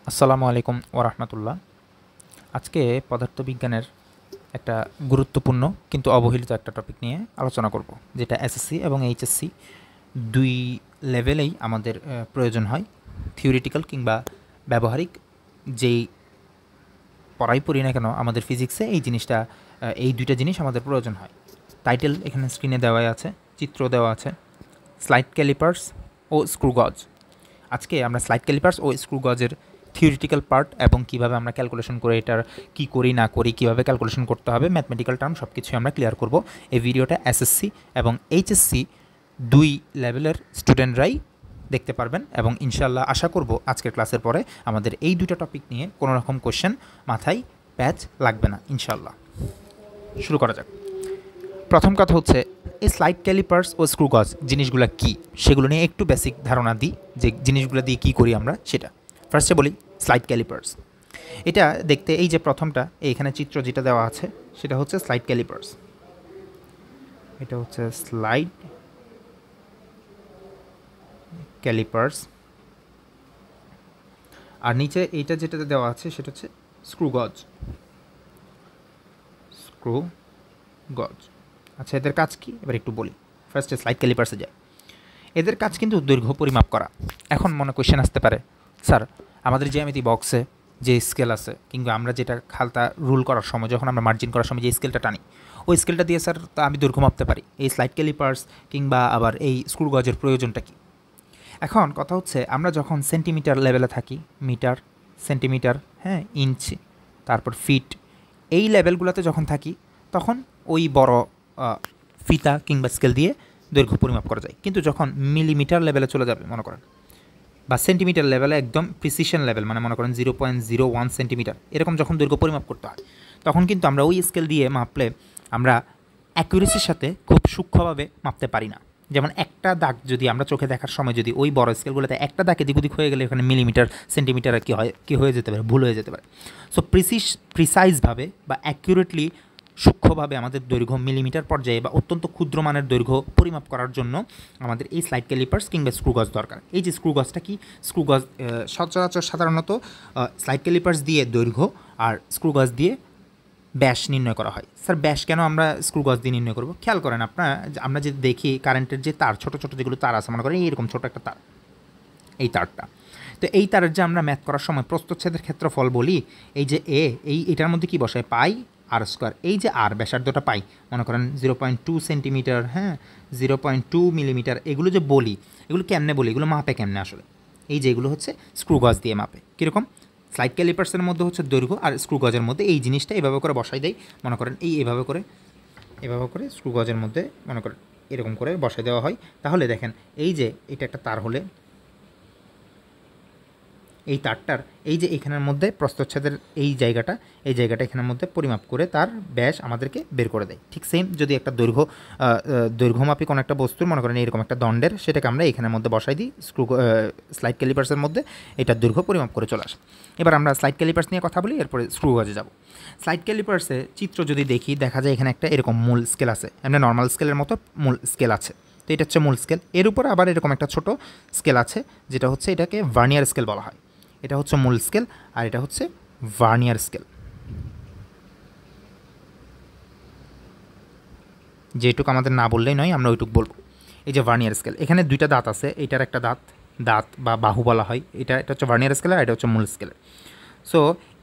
আসসালামু আলাইকুম ওরহমতুল্লাহ। আজকে পদার্থবিজ্ঞানের একটা গুরুত্বপূর্ণ কিন্তু অবহেলিত একটা টপিক নিয়ে আলোচনা করব, যেটা এসএসসি এবং এইচএসসি দুই লেভেলেই আমাদের প্রয়োজন হয়। থিওরিটিক্যাল কিংবা ব্যবহারিক যেই পড়াই পড়ি না কেন আমাদের ফিজিক্সে এই জিনিসটা, এই দুইটা জিনিস আমাদের প্রয়োজন হয়। টাইটেল এখানে স্ক্রিনে দেওয়াই আছে, চিত্র দেওয়া আছে, স্লাইড ক্যালিপার্স ও স্ক্রু গজ। আজকে আমরা স্লাইড ক্যালিপার্স ও স্ক্রু গজের থিওরিটিক্যাল পার্ট এবং কিভাবে আমরা ক্যালকুলেশন করে এটার কি করি না করি, কিভাবে ক্যালকুলেশন করতে হবে, ম্যাথমেটিক্যাল টার্ম সব কিছুই আমরা ক্লিয়ার করব। এই ভিডিওটা এসএসসি এবং এইচএসসি দুই লেভেলের স্টুডেন্টরাই দেখতে পারবেন এবং ইনশাল্লাহ আশা করব আজকের ক্লাসের পরে আমাদের এই দুটো টপিক নিয়ে কোনো রকম কোশ্চেন মাথায় প্যাচ লাগবে না ইনশাল্লাহ। শুরু করা যাক। প্রথম কথা হচ্ছে এই স্লাইড ক্যালিপার্স ও স্ক্রু গজ জিনিসগুলো কী সেগুলো নিয়ে একটু বেসিক ধারণা দিই, যে জিনিসগুলো দিয়ে কী করি আমরা সেটা। ফার্স্টে বলি স্লাইড ক্যালিপার্স। এটা দেখতে এই যে প্রথমটা এইখানে চিত্র যেটা দেওয়া আছে সেটা হচ্ছে স্লাইড ক্যালিপার্স। এটা হচ্ছে স্লাইড ক্যালিপার্স। আর নিচে এইটা যেটা দেওয়া আছে সেটা হচ্ছে স্ক্রু গজ। স্ক্রু গজ। আচ্ছা, এদের কাজ কি এবার একটু বলি। ফার্স্টে স্লাইড ক্যালিপার্সে যায়। এদের কাজ কিন্তু দৈর্ঘ্য পরিমাপ করা। এখন মনে কোয়েশ্চেন আসতে পারে, স্যার আমাদের জ্যামিতি বক্সে যে স্কেল আছে কিংবা আমরা যেটা খালতা রুল করার সময় যখন আমরা মার্জিন করার সময় যে স্কেলটা টানি ওই স্কেলটা দিয়ে স্যার তা আমি দৈর্ঘ্য মাপতে পারি, এই স্লাইড ক্যালিপার্স কিংবা আবার এই স্ক্রু গজের প্রয়োজনটা কী? এখন কথা হচ্ছে আমরা যখন সেন্টিমিটার লেভেলে থাকি, মিটার, সেন্টিমিটার, হ্যাঁ, ইঞ্চ, তারপর ফিট, এই লেভেলগুলোতে যখন থাকি তখন ওই বড় ফিতা কিংবা স্কেল দিয়ে দৈর্ঘ্য পরিমাপ করা যায়। কিন্তু যখন মিলিমিটার লেভেলে চলে যাবে মনে করেন, বা সেন্টিমিটার লেভেলে একদম প্রিসিশন লেভেল, মানে মনে করেন 0.01 সেন্টিমিটার এরকম যখন দৈর্ঘ্য পরিমাপ করতে হয় তখন কিন্তু আমরা ওই স্কেল দিয়ে মাপলে আমরা অ্যাকুরেসির সাথে খুব সূক্ষ্মভাবে মাপতে পারি না। যেমন একটা দাগ যদি আমরা চোখে দেখার সময় যদি ওই বড় স্কেলগুলোতে একটা দাগ এদিক ওদিক হয়ে গেলে ওখানে মিলিমিটার সেন্টিমিটার কী হয়ে যেতে পারে, ভুল হয়ে যেতে পারে। সো প্রিসাইজভাবে বা অ্যাকুরেটলি সূক্ষ্মভাবে আমাদের দৈর্ঘ্য মিলিমিটার পর্যায়ে বা অত্যন্ত ক্ষুদ্র মানের দৈর্ঘ্য পরিমাপ করার জন্য আমাদের এই স্লাইড ক্যালিপার্স কিংবা স্ক্রু গজ দরকার। এই যে স্ক্রু গজটা কি, স্ক্রু গজ সচরাচর সাধারণত স্লাইড ক্যালিপার্স দিয়ে দৈর্ঘ্য আর স্ক্রু গজ দিয়ে ব্যাস নির্ণয় করা হয়। স্যার ব্যাস কেন আমরা স্ক্রু গজ দিয়ে নির্ণয় করব? খেয়াল করেন আপনারা, আমরা যে দেখি কারেন্টের যে তার, ছোটো ছোটো যেগুলো তার আছে, মনে করেন এইরকম ছোটো একটা তার, এই তারটা, তো এই তারের যে আমরা ম্যাথ করার সময় প্রস্থচ্ছেদের ক্ষেত্রফল বলি, এই যে এটার মধ্যে কি বসায়, পাই আর স্কোয়ার। এই যে আর ব্যাসার্ধটা পাই, মনে করেন 0.2 সেন্টিমিটার, হ্যাঁ, 0.2 মিলিমিটার, এগুলো যে বলি এগুলো কেমনে বলি, এগুলো মাপে কেমনে আসলে? এই যে এগুলো হচ্ছে স্ক্রু গজ দিয়ে মাপে। কীরকম? স্লাইড ক্যালিপার্সের মধ্যে হচ্ছে দৈর্ঘ্য আর স্ক্রু গজের মধ্যে এই জিনিসটা এভাবে করে বসাই দেয়, মনে করেন এভাবে করে স্ক্রু গজের মধ্যে মনে করেন এরকম করে বসাই দেওয়া হয়। তাহলে দেখেন এই যে এটা একটা তার হলে এই তারটার এই যে এখানের মধ্যে প্রস্থচ্ছেদের এই জায়গাটা এখানের মধ্যে পরিমাপ করে তার ব্যাস আমাদেরকে বের করে দেয়। ঠিক সেম যদি একটা দৈর্ঘ্যমাপী কোনো একটা বস্তুর, মনে করেন এরকম একটা দণ্ডের, সেটাকে আমরা এখানের মধ্যে বসাই দিই স্লাইড ক্যালিপার্সের মধ্যে, এটার দৈর্ঘ্য পরিমাপ করে চলে আসে। এবার আমরা স্লাইড ক্যালিপার্স নিয়ে কথা বলি, এরপরে স্ক্রু গজে যাব। স্লাইড ক্যালিপার্সে চিত্র যদি দেখি, দেখা যায় এখানে একটা এরকম মূল স্কেল আছে, এমনি নর্মাল স্কেলের মতো মূল স্কেল আছে, তো এটা হচ্ছে মূল স্কেল। এর উপর আবার এরকম একটা ছোট স্কেল আছে, যেটা হচ্ছে এটাকে ভার্নিয়ার স্কেল বলা হয়। এটা হচ্ছে মূল স্কেল আর এটা হচ্ছে ভার্নিয়ার স্কেল। যেটুকু আমাদের না বললেই নয়, আমরা ওইটুকু বলবো। এই যে ভার্নিয়ার স্কেল, এখানে দুইটা দাঁত আছে, এটার একটা দাঁত বা বাহু বলা হয়, এটা হচ্ছে ভার্নিয়ার স্কেল আর এটা হচ্ছে মূল স্কেল। সো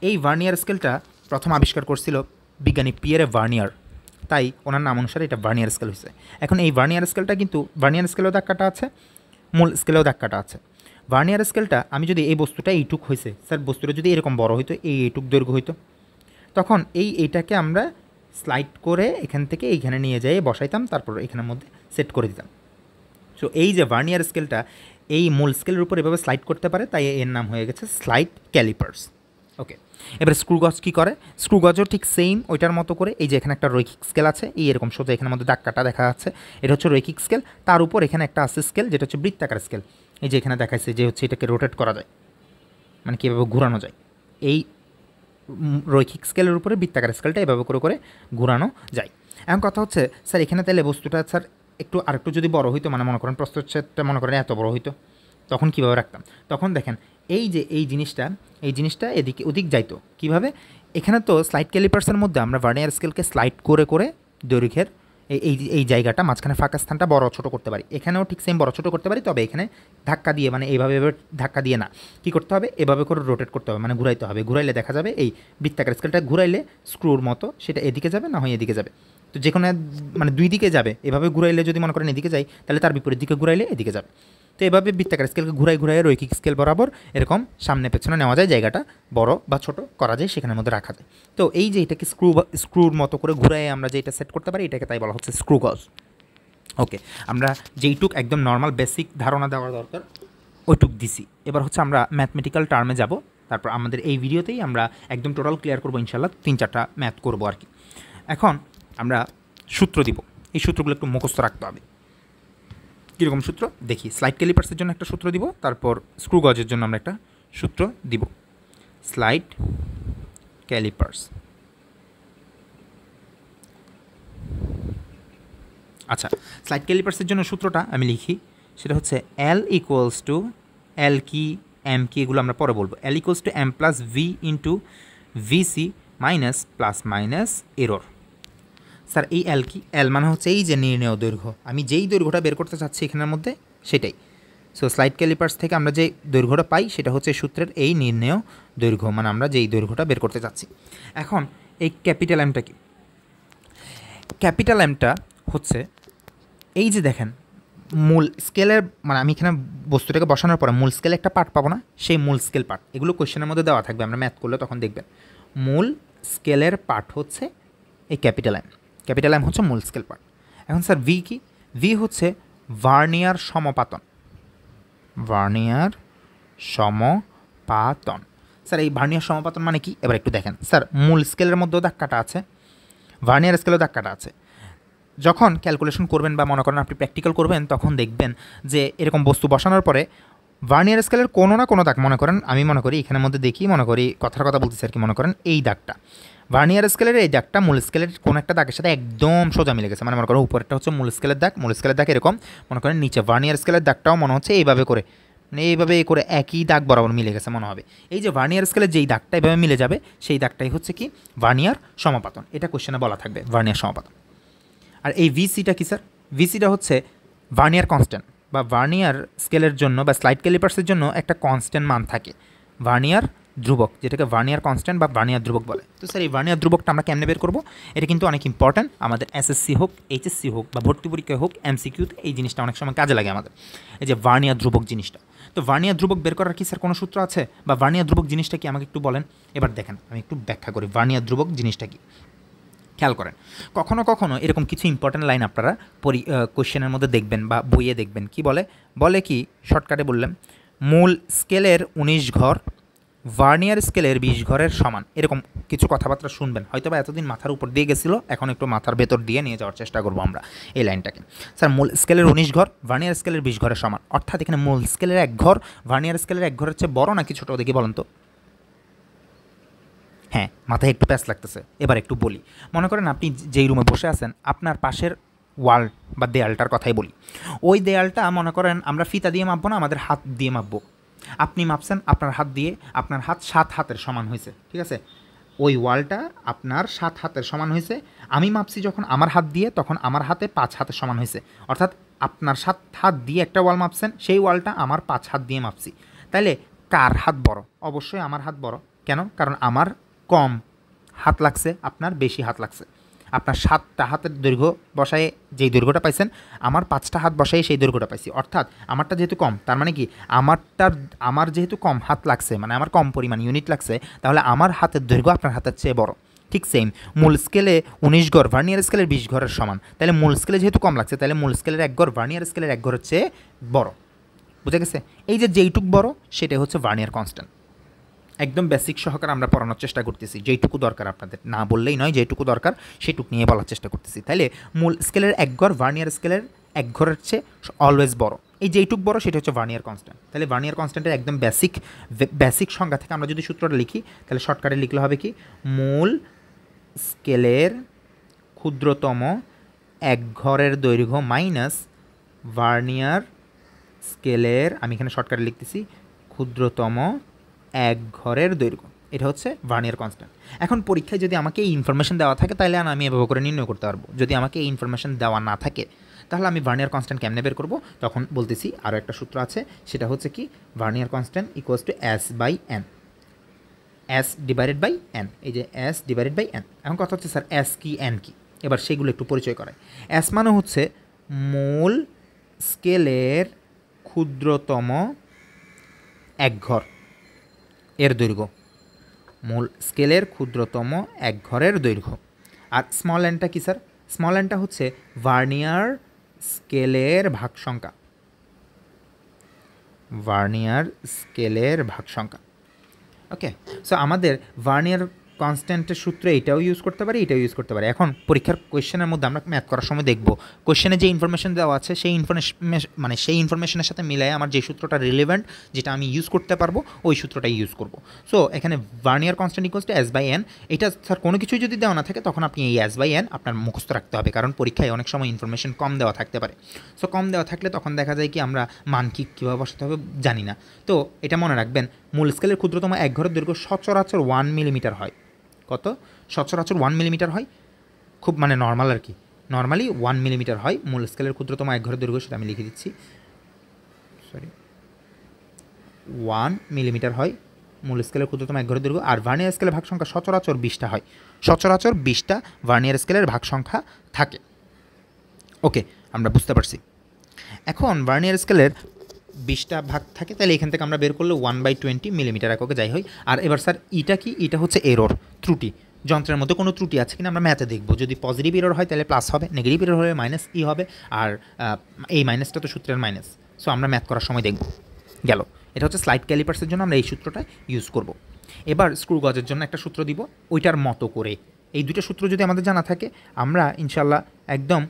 এই ভার্নিয়ার স্কেলটা প্রথম আবিষ্কার করছিল বিজ্ঞানী পিয়েরে ভার্নিয়ার, তাই ওনার নাম অনুসারে এটা ভার্নিয়ার স্কেল হয়েছে। এখন এই ভার্নিয়ার স্কেলটা কিন্তু ভার্নিয়ার স্কেলেও দাগ কাটা আছে, মূল স্কেলেও দাগ কাটা আছে। ভার্নিয়ার স্কেলটা আমি যদি এই বস্তুটা এইটুক হয়েছে, স্যার বস্তুটা যদি এরকম বড় হইতো, এইটুক দৈর্ঘ্য হইতো, তখন এইটাকে আমরা স্লাইড করে এখান থেকে এইখানে নিয়ে যাই বসাইতাম, তারপর এখানের মধ্যে সেট করে দিতাম। সো এই যে ভার্নিয়ার স্কেলটা এই মূল স্কেলের উপর এভাবে স্লাইড করতে পারে, তাই এর নাম হয়ে গেছে স্লাইড ক্যালিপার্স। ওকে, এবার স্ক্রু গজ কী করে? স্ক্রু গজও ঠিক সেম ওইটার মতো করে, এই যে এখানে একটা রৈখিক স্কেল আছে, এই এরকম সোজা এখানের মধ্যে দাগ কাটা দেখা যাচ্ছে, এটা হচ্ছে রৈখিক স্কেল। তার উপর এখানে একটা আছে স্কেল, যেটা হচ্ছে বৃত্তাকার স্কেল। এই যে এখানে দেখাচ্ছে যে হচ্ছে এটাকে রোটেট করা যায়, মানে কীভাবে ঘোরানো যায়। এই রৈখিক স্কেলের উপরে বৃত্তাকার স্কেলটা এভাবে করে করে ঘোরানো যায়। এখন কথা হচ্ছে, স্যার এখানে তাহলে বস্তুটা স্যার আরেকটু যদি বড় হইতো, মানে মনে করেন প্রস্থচ্ছেদটা মনে করেন এত বড় হইতো, তখন কীভাবে রাখতাম, তখন দেখেন এই যে এই জিনিসটা এদিকে ওদিক যাইতো কীভাবে, এখানে তো স্লাইড ক্যালিপার্সের মধ্যে আমরা ভার্নিয়ার স্কেলকে স্লাইড করে করে দৈর্ঘ্যের এই জায়গাটা মাঝখানে ফাঁকা স্থানটা বড় ছোটো করতে পারি, এখানেও ঠিক সেম বড় ছোটো করতে পারি, তবে এখানে ধাক্কা দিয়ে মানে এইভাবে ধাক্কা দিয়ে না, কী করতে হবে এভাবে করে রোটেট করতে হবে, মানে ঘুরাইতে হবে, ঘুরাইলে দেখা যাবে এই বৃত্তাকার স্কেলটা ঘুরাইলে স্ক্রুর মতো সেটা এদিকে যাবে না হয় এদিকে যাবে, তো যে কোনো মানে দুই দিকে যাবে, এভাবে ঘুরাইলে যদি মনে করেন এদিকে যাই তাহলে তার বিপরীত দিকে ঘুরাইলে এদিকে যাবে। তো এভাবে বৃত্তাকার স্কেলকে ঘুরাই রৈখিক স্কেল বরাবর এরকম সামনে পেছনে নেওয়া যায়, জায়গাটা বড় বা ছোট করা যায়, সেখানের মধ্যে রাখা যায়। তো এই যে এটাকে স্ক্রুর মতো করে ঘুরাই আমরা যেটা সেট করতে পারি এটাকে তাই বলা হচ্ছে স্ক্রু গজ। ওকে, আমরা যেইটুক একদম নর্মাল বেসিক ধারণা দেওয়া দরকার ওইটুক দিছি। এবার হচ্ছে আমরা ম্যাথমেটিক্যাল টার্মে যাব, তারপর আমাদের এই ভিডিওতেই আমরা একদম টোটাল ক্লিয়ার করবো ইনশাল্লাহ, 3-4টা ম্যাথ করবো আর কি। এখন আমরা সূত্র দিব, এই সূত্রগুলো একটু মুখস্থ রাখতে হবে। কীরকম সূত্র দেখি, স্লাইড ক্যালিপার্সের জন্য একটা সূত্র দিব, তারপর স্ক্রু গজের জন্য আমরা একটা সূত্র দিব। স্লাইড ক্যালিপার্স, আচ্ছা স্লাইড ক্যালিপার্সের জন্য সূত্রটা আমি লিখি, সেটা হচ্ছে L ইকুয়ালস টু এল কি এম কি এগুলো আমরা পরে বলবো, L equals to M plus V into VC minus plus minus error. Sir এই এল কি, এল মানে হচ্ছে এই যে নির্ণেয় দৈর্ঘ্য, আমি যেই দৈর্ঘ্যটা বের করতে চাচ্ছি এখানের মধ্যে সেটাই। সো স্লাইড ক্যালিপার্স থেকে আমরা যে দৈর্ঘ্যটা পাই সেটা হচ্ছে সূত্রের এই নির্ণেয় দৈর্ঘ্য, মানে আমরা যেই দৈর্ঘ্যটা বের করতে চাচ্ছি। এখন এই ক্যাপিটাল এমটা কি, ক্যাপিটাল এমটা হচ্ছে এই যে দেখেন মূল স্কেলের, মানে আমি এখানে বস্তুটাকে বসানোর পরে মূল স্কেলে একটা পার্ট পাবো না, সেই মূল স্কেল পার্ট এগুলো কোয়েশ্চেনের মধ্যে দেওয়া থাকবে, আমরা ম্যাথ করলে তখন দেখবেন। মূল স্কেলের পার্ট হচ্ছে এই ক্যাপিটাল এম, ক্যাপিটাল এম হচ্ছে মূল স্কেল পার্ট। এখন স্যার ভি কি, ভি হচ্ছে ভার্নিয়ার সমপাতন, ভার্নিয়ার সমপাতন। স্যার এই ভার্নিয়ার সমপাতন মানে কি এবার একটু দেখেন, স্যার মূল স্কেলের মধ্যেও দাগ কাটা আছে, ভার্নিয়ার স্কেলেও দাগ কাটা আছে। যখন ক্যালকুলেশন করবেন বা মনে করেন আপনি প্র্যাকটিক্যাল করবেন তখন দেখবেন যে এরকম বস্তু বসানোর পরে ভার্নিয়ার স্কেলের কোনো না কোনো দাগ, মনে করেন আমি মনে করি এখানের মধ্যে দেখি, মনে করি কথার কথা বলতেছি আর কি, মনে করেন এই দাগটা ভার্নিয়ার স্কেলের এই দাগটা মূল স্কেলের কোনো একটা দাগের সাথে একদম সোজা মিলে গেছে, মানে মনে করেন উপরেরটা হচ্ছে মূল স্কেলের দাগ এরকম, মনে করেন নিচে ভার্নিয়ার স্কেলের দাগটাও মনে হচ্ছে এইভাবে করে, মানে এইভাবে করে একই দাগ বরাবর মিলে গেছে মনে হবে। এই যে ভার্নিয়ার স্কেলের যেই দাগটা এভাবে মিলে যাবে সেই দাগটাই হচ্ছে কি ভার্নিয়ার সমাপাতন, এটা কোশ্চেনে বলা থাকবে ভার্নিয়ার সমাপাতন। আর এই ভিসিটা কি স্যার, ভিসিটা হচ্ছে ভার্নিয়ার কনস্ট্যান্ট, বা ভার্নিয়ার স্কেলের জন্য বা স্লাইড ক্যালিপার্সের জন্য একটা কনস্ট্যান্ট মান থাকে, ভার্নিয়ার ধ্রুবক, যেটাকে ভার্নিয়ার কনস্ট্যান্ট বা ভার্নিয়ার ধ্রুবক বলে। তো স্যার এই ভার্নিয়ার ধ্রুবকটা আমরা কেমনে বের করবো, এটা কিন্তু অনেক ইম্পর্ট্যান্ট, আমাদের এসএসসি হোক এইচএসসি হোক বা ভর্তি পরীক্ষায় হোক এমসিকিউতে এই জিনিসটা অনেক সময় কাজে লাগে আমাদের, এই যে ভার্নিয়ার ধ্রুবক জিনিসটা। তো ভার্নিয়ার ধ্রুবক বের করার কি স্যার কোনো সূত্র আছে, বা ভার্নিয়ার ধ্রুবক জিনিসটা কি আমাকে একটু বলেন। এবার দেখেন আমি একটু ব্যাখ্যা করি ভার্নিয়ার ধ্রুবক জিনিসটা কি। খেয়াল করেন, কখনো কখনো এরকম কিছু ইম্পর্ট্যান্ট লাইন আপনারা কোশ্চেনের মধ্যে দেখবেন বা বইয়ে দেখবেন, কি বলে কি শর্টকাটে বললাম, মূল স্কেলের 19 ঘর ভার্নিয়ার স্কেলের 20 ঘরের সমান, এরকম কিছু কথাবার্তা শুনবেন, হয়তো বা এতদিন মাথার উপর দিয়ে গেছিলো, এখন একটু মাথার ভেতর দিয়ে নিয়ে যাওয়ার চেষ্টা করবো আমরা এই লাইনটাকে। স্যার মূল স্কেলের 19 ঘর ভার্নিয়ার স্কেলের 20 ঘরের সমান, অর্থাৎ এখানে মূল স্কেলের 1 ঘর ভার্নিয়ার স্কেলের 1 ঘরের চেয়ে বড় নাকি ছোটো দেখি বলেন তো। হ্যাঁ, মাথায় একটু প্যাঁচ লাগতেছে, এবার একটু বলি। মনে করেন আপনি যেই রুমে বসে আছেন আপনার পাশের ওয়াল বা দেয়ালটার কথাই বলি, ওই দেয়ালটা মনে করেন আমরা ফিতা দিয়ে মাপবো না, আমাদের হাত দিয়ে মাপবো। আপনি মাপছেন আপনার হাত দিয়ে, আপনার হাত 7 হাতের সমান হয়েছে, ঠিক আছে, ওই ওয়ালটা আপনার 7 হাতের সমান হয়েছে। আমি মাপছি যখন আমার হাত দিয়ে, তখন আমার হাতে 5 হাতের সমান হয়েছে, অর্থাৎ আপনার 7 হাত দিয়ে একটা ওয়াল মাপছেন, সেই ওয়ালটা আমার 5 হাত দিয়ে মাপছি। তাইলে কার হাত বড়? অবশ্যই আমার হাত বড়। কেন? কারণ আমার কম হাত লাগছে, আপনার বেশি হাত লাগছে। আপনার 7টা হাতের দৈর্ঘ্য বসায়ে যেই দৈর্ঘ্যটা পাইছেন, আমার 5টা হাত বসায়ে সেই দৈর্ঘ্যটা পাইছি, অর্থাৎ আমারটা যেহেতু কম, তার মানে কি আমার যেহেতু কম হাত লাগছে, মানে আমার কম পরিমাণ ইউনিট লাগছে, তাহলে আমার হাতের দৈর্ঘ্য আপনার হাতের চেয়ে বড়। ঠিক সেম মূল স্কেলে 19 ঘর ভার্নিয়ার স্কেলের 20 ঘরের সমান, তাহলে মূল স্কেলে যেহেতু কম লাগছে, তাহলে মূল স্কেলের 1 ঘর ভার্নিয়ার স্কেলের 1 ঘরের চেয়ে বড়। বুঝা গেছে? এই যে যেইটুক বড় সেটাই হচ্ছে ভার্নিয়ার কনস্ট্যান্ট। একদম বেসিক সহকারে আমরা পড়ানোর চেষ্টা করতেছি, যেইটুকু দরকার আপনাদের, না বললেই নয়, যেইটুকু দরকার সেটুকু নিয়ে বলার চেষ্টা করতেছি। তাইলে মূল স্কেলের 1 ঘর ভার্নিয়ার স্কেলের 1 ঘরের চেয়ে অলওয়েজ বড়, এই যেইটুক বড় সেটা হচ্ছে ভার্নিয়ার কনস্ট্যান্ট। তাহলে ভার্নিয়ার কনস্ট্যান্টের একদম বেসিক সংজ্ঞা থেকে আমরা যদি সূত্রটা লিখি, তাহলে শর্টকাটে লিখলে হবে কি, মূল স্কেলের ক্ষুদ্রতম 1 ঘরের দৈর্ঘ্য মাইনাস ভার্নিয়ার স্কেলের, আমি এখানে শর্টকাটে লিখতেছি, ক্ষুদ্রতম এক ঘরের দৈর্ঘ্য। এটা হচ্ছে ভার্নিয়ার কনস্ট্যান্ট। এখন পরীক্ষায় যদি আমাকে এই ইনফরমেশন দেওয়া থাকে তাহলে আমি এভাবে করে নির্ণয় করতে পারবো। যদি আমাকে এই ইনফরমেশন দেওয়া না থাকে তাহলে আমি ভার্নিয়ার কনস্ট্যান্ট কেমনে বের করবো? তখন বলতেছি আরও একটা সূত্র আছে, সেটা হচ্ছে কি vernier constant equals to S by N, S divided by N. এই যে এস ডিভাইডেড বাই এন। এখন কথা হচ্ছে স্যার এস কি এন কি, এবার সেগুলো একটু পরিচয় করায়। এস মানে হচ্ছে মূল স্কেলের ক্ষুদ্রতম এক ঘর এর দৈর্ঘ্য, মূল স্কেলের ক্ষুদ্রতম এক ঘরের দৈর্ঘ্য। আর স্মল এনটা কি স্যার? স্মল এনটা হচ্ছে ভার্নিয়ার স্কেলের ভাগ সংখ্যা, ভার্নিয়ার স্কেলের ভাগ সংখ্যা। ওকে, সো আমাদের ভার্নিয়ার কনস্ট্যান্টের সূত্র এটাও ইউজ করতে পারি, এটাও ইউজ করতে পারি। এখন পরীক্ষার কোয়েশ্চেনের মধ্যে আমরা ম্যাথ করার সময় দেখব কোয়েশ্চেনে যে ইনফরমেশন দেওয়া আছে সেই ইনফরমেশনের সাথে মিলাই আমার যে সূত্রটা রিলেভেন্ট, যেটা আমি ইউজ করতে পারবো, ওই সূত্রটাই ইউজ করব। সো এখানে vernier constant equals to S by N. এটা স্যার কোনো কিছুই যদি দেওয়া না থাকে তখন আপনি এই এস বাই এন আপনার মুখস্থ রাখতে হবে, কারণ পরীক্ষায় অনেক সময় ইনফরমেশন কম দেওয়া থাকতে পারে। সো কম দেওয়া থাকলে তখন দেখা যায় কি আমরা মান কীভাবে বসাতে হবে জানি না। তো এটা মনে রাখবেন, মূল স্কেলের ক্ষুদ্রতম এক ঘরের দৈর্ঘ্য সচরাচর 1 মিলিমিটার হয়। কত? সচরাচর 1 মিলিমিটার হয়, খুব মানে নর্মাল আর কি, নর্মালি 1 মিলিমিটার হয় মূল স্কেলের ক্ষুদ্রতম এক ঘরের দৈর্ঘ্য। সেটা আমি লিখে দিচ্ছি, সরি, 1 মিলিমিটার হয় মূল স্কেলের ক্ষুদ্রতম এক ঘরের দৈর্ঘ্য। আর ভার্নিয়ার স্কেলের ভাগ সংখ্যা সচরাচর 20টা হয়, সচরাচর 20টা ভার্নিয়ার স্কেলের ভাগ সংখ্যা থাকে। ওকে, আমরা বুঝতে পারছি। এখন ভার্নিয়ার স্কেলের 20টা ভাগ থাকে, তাহলে এখান থেকে আমরা বের করলে 1/20 মিলিমিটার এককে যাই হয়। আর এবার স্যার ইটা কি? এটা হচ্ছে এরর, ত্রুটি। যন্ত্রের মধ্যে কোনো ত্রুটি আছে কিনা আমরা ম্যাথে দেখব। যদি পজিটিভ এরর হয় তাহলে প্লাস হবে, নেগেটিভ এরর হলে মাইনাস ই হবে, আর এই মাইনাসটা তো সূত্রের মাইনাস। সো আমরা ম্যাথ করার সময় দেখব। গেল, এটা হচ্ছে স্লাইড ক্যালিপার্সের জন্য আমরা এই সূত্রটা ইউজ করব। এবার স্ক্রু গজের জন্য একটা সূত্র দিব, ওইটার মতো করে। এই দুটো সূত্র যদি আমাদের জানা থাকে আমরা ইনশাল্লাহ একদম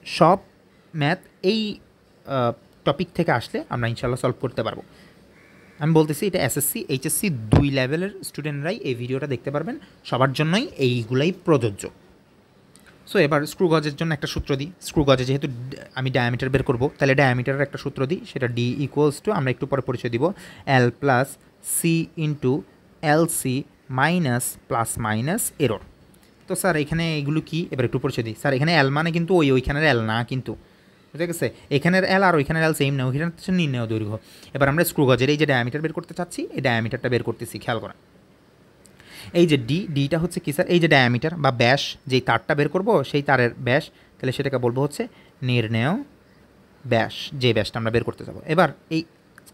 সব ম্যাথ এই টপিক থেকে আসলে আমরা ইনশাল্লাহ সলভ করতে পারবো। আমি বলতেছি এটা এসএসসি এইচএসসি 2 লেভেলের স্টুডেন্টরাই এই ভিডিওটা দেখতে পারবেন, সবার জন্যই এইগুলাই প্রযোজ্য। সো এবার স্ক্রু গজের জন্য একটা সূত্র দিই। স্ক্রু গজে যেহেতু আমি ডায়ামিটার বের করবো, তাহলে ডায়ামিটারের একটা সূত্র দিই, সেটা ডি ইকুয়ালস টু, আমরা একটু পরে পরিচয় দিব, L plus C into L C minus plus minus error. তো স্যার এখানে এগুলো কি এবার একটু পরিচয় দিই। স্যার এখানে এল মানে কিন্তু ওইখানের এল না, কিন্তু বুঝে গেছে, এখানের এল আর ওইখানের এল সেম না, ওইখানে হচ্ছে নির্ণয় দৈর্ঘ্য। এবার আমরা স্ক্রু গজের এই যে ডায়ামিটার বের করতে চাচ্ছি, এই ডায়ামিটারটা বের করতেছি, খেয়াল করেন। এই যে ডিটা হচ্ছে কি স্যার? এই যে ডায়ামিটার বা ব্যাস, যেই তারটা বের করব সেই তারের ব্যাস, তাহলে সেটাকে বলবো হচ্ছে নির্ণেয় ব্যাস, যে ব্যাসটা আমরা বের করতে যাব। এবার এই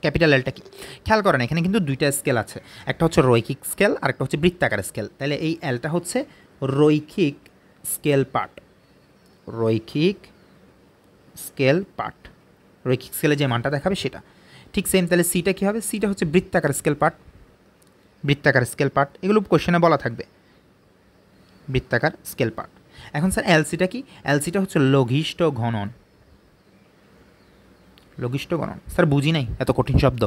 ক্যাপিটাল এলটা কি? খেয়াল করেন এখানে কিন্তু দুইটা স্কেল আছে, একটা হচ্ছে রৈখিক স্কেল আর একটা হচ্ছে বৃত্তাকার স্কেল। তাহলে এই এলটা হচ্ছে রৈখিক স্কেল পার্ট, রৈখিক স্কেল পার্ট, রৈখিক স্কেলে যে মানটা দেখাবে সেটা। ঠিক সেম, তাহলে সিটা কী হবে? সিটা হচ্ছে বৃত্তাকার স্কেল পার্ট, বৃত্তাকার স্কেল পার্ট, এগুলো কোশ্চেনে বলা থাকবে, বৃত্তাকার স্কেল পার্ট। এখন স্যার এলসিটা কি? এলসিটা হচ্ছে লঘিষ্ঠ ঘনন, লঘিষ্ঠ ঘনন। স্যার বুঝি নাই, এত কঠিন শব্দ।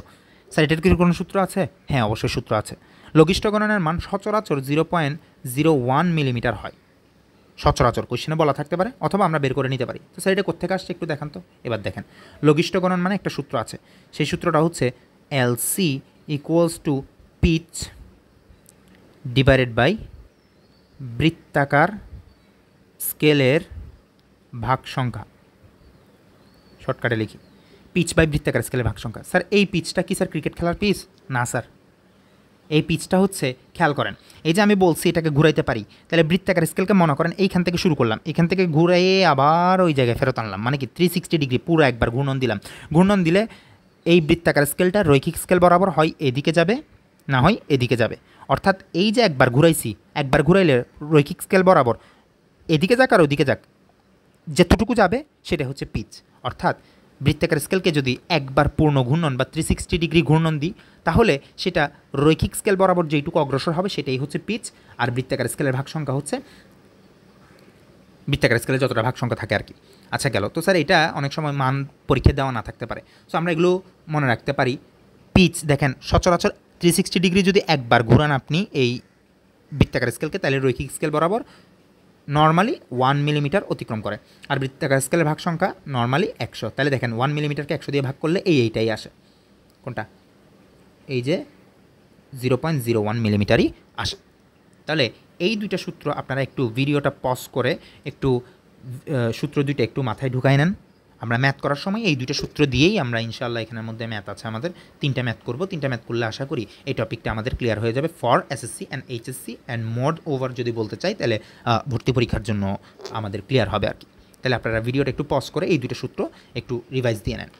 স্যার এটার কি কোনো সূত্র আছে? হ্যাঁ, অবশ্যই সূত্র আছে। লঘিষ্ঠ ঘননের মান সচরাচর 0.01 মিলিমিটার হয়, সচরাচর কোশ্চেনে বলা থাকতে পারে, অথবা আমরা বের করে নিতে পারি। তো স্যার এটা কোত্থেকে আসছে একটু দেখান তো। এবার দেখেন, লঘিষ্ঠ গণন মানে একটা সূত্র আছে, সেই সূত্রটা হচ্ছে LC equals to pitch divided by বৃত্তাকার স্কেলের ভাগ সংখ্যা। শর্টকাটে লিখি, পিচ বাই বৃত্তাকার স্কেলের ভাগ সংখ্যা। স্যার এই পিচটা কি স্যার ক্রিকেট খেলার পিচ? না স্যার, এই পিচটা হচ্ছে, খেয়াল করেন, এই যে আমি বলছি এটাকে ঘুরাইতে পারি, তাহলে বৃত্তাকার স্কেলকে মনে করেন এইখান থেকে শুরু করলাম, এখান থেকে ঘুরাইয়ে আবার ওই জায়গায় ফেরত আনলাম, মানে কি 360 ডিগ্রি পুরো একবার ঘূর্ণন দিলাম। ঘূর্ণন দিলে এই বৃত্তাকার স্কেলটা রৈখিক স্কেল বরাবর হয় এদিকে যাবে, না হয় এদিকে যাবে। অর্থাৎ এই যে একবার ঘুরাইছি, একবার ঘুরাইলে রৈখিক স্কেল বরাবর এদিকে যাক আর ওদিকে যাক, যেতটুকু যাবে সেটা হচ্ছে পিচ। অর্থাৎ বৃত্তাকার স্কেলকে যদি একবার পূর্ণ ঘূর্ণন বা 360 ডিগ্রি ঘূর্ণন দিই, তাহলে সেটা রৈখিক স্কেল বরাবর যেইটুকু অগ্রসর হবে সেটাই হচ্ছে পিচ। আর বৃত্তাকার স্কেলের ভাগ সংখ্যা হচ্ছে বৃত্তাকার স্কেলে যতটা ভাগ সংখ্যা থাকে আর কি। আচ্ছা গেল। তো স্যার এটা অনেক সময় মান পরীক্ষা দেওয়া না থাকতে পারে, সো আমরা এগুলো মনে রাখতে পারি। পিচ দেখেন সচরাচর 360 ডিগ্রি যদি একবার ঘুরান আপনি এই বৃত্তাকার স্কেলকে, তাহলে রৈখিক স্কেল বরাবর নর্মালি 1 মিলিমিটার অতিক্রম করে, আর বৃত্তাকার স্কেলের ভাগ সংখ্যা নর্মালি 100। তাহলে দেখেন 1 মিলিমিটারকে 100 দিয়ে ভাগ করলে এইটাই আসে, কোনটা, এই যে 0.01 মিলিমিটারই আসে। তাহলে এই দুইটা সূত্র আপনারা একটু ভিডিওটা পজ করে একটু সূত্র দুইটা একটু মাথায় ঢুকাই নেন। আমরা ম্যাথ করার সময় এই দুইটা সূত্র দিয়েই আমরা ইনশাআল্লাহ এখানের মধ্যে ম্যাথ আছে আমাদের 3টা ম্যাথ করব। 3টা ম্যাথ করলে আশা করি এই টপিকটা আমাদের ক্লিয়ার হয়ে যাবে for SSC and HSC and mode over যদি বলতে চাই তাহলে ভর্তি পরীক্ষার জন্য আমাদের ক্লিয়ার হবে আর কি। তাহলে আপনারা ভিডিওটা একটু পজ করে এই দুটো সূত্র একটু রিভাইজ দিয়ে নেন।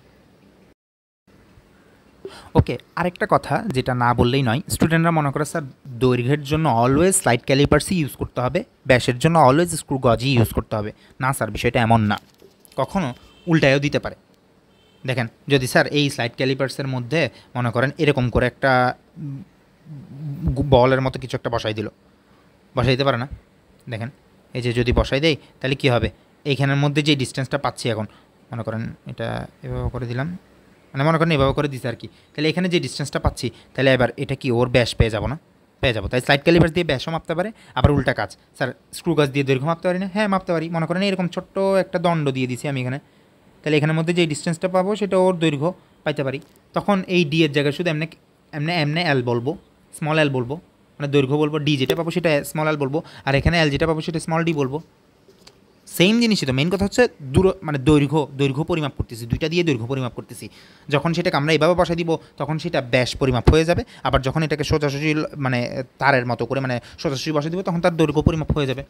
ওকে, আরেকটা কথা যেটা না বললেই নয়, স্টুডেন্টরা মনে করে স্যার দৈর্ঘ্যের জন্য অলওয়েজ স্লাইড ক্যালিপার্সই ইউজ করতে হবে, ব্যাসের জন্য অলওয়েজ স্ক্রু গজই ইউজ করতে হবে। না স্যার, বিষয়টা এমন না, কখনও উল্টায়ও দিতে পারে। দেখেন, যদি স্যার এই স্লাইড ক্যালিপার্সের মধ্যে মনে করেন এরকম করে একটা বলের মতো কিছু একটা বসাই দিল, বসাই দিতে পারে না? দেখেন, এই যে যদি বসাই দেয় তাহলে কী হবে, এইখানের মধ্যে যে ডিস্টেন্সটা পাচ্ছি এখন, মনে করেন এটা এভাবে করে দিলাম, মানে মনে করেন এভাবে করে দিচ্ছে আর কি, তাহলে এখানে যে ডিস্টেন্সটা পাচ্ছি, তাহলে এবার এটা কি ওর ব্যাস পেয়ে যাবো না? পেয়ে যাবো। তাই স্লাইড ক্যালিপার্স দিয়ে ব্যাসও মাপতে পারে, আবার উল্টা কাজ, স্যার স্ক্রু গাছ দিয়ে দৈর্ঘ্য মাপতে পারি না? হ্যাঁ মাপতে পারি। মনে করেন এরকম ছোট্ট একটা দণ্ড দিয়ে দিছি আমি এখানে, তাহলে এখানের মধ্যে যে ডিস্টেন্সটা পাবো সেটা ওর দৈর্ঘ্য পাইতে পারি। তখন এই ডি এর জায়গায় শুধু এমনি এমনি এমনি এল বলবো, স্মল এল বলবো, মানে দৈর্ঘ্য বলবো, ডি যেটা পাবো সেটা স্মল এল বলবো, আর এখানে এল যেটা পাবো সেটা স্মল ডি বলবো। সেম জিনিসই তো, মেন কথা হচ্ছে মানে দৈর্ঘ্য পরিমাপ করতেছি, দুইটা দিয়ে দৈর্ঘ্য পরিমাপ করতেছি। যখন সেটাকে আমরা এইভাবে বসাই দিব তখন সেটা ব্যাস পরিমাপ হয়ে যাবে, আবার যখন এটাকে সোজাসুজি মানে তারের মতো করে মানে সোজাসুজি বসাই দিব তখন তার দৈর্ঘ্য পরিমাপ হয়ে যাবে।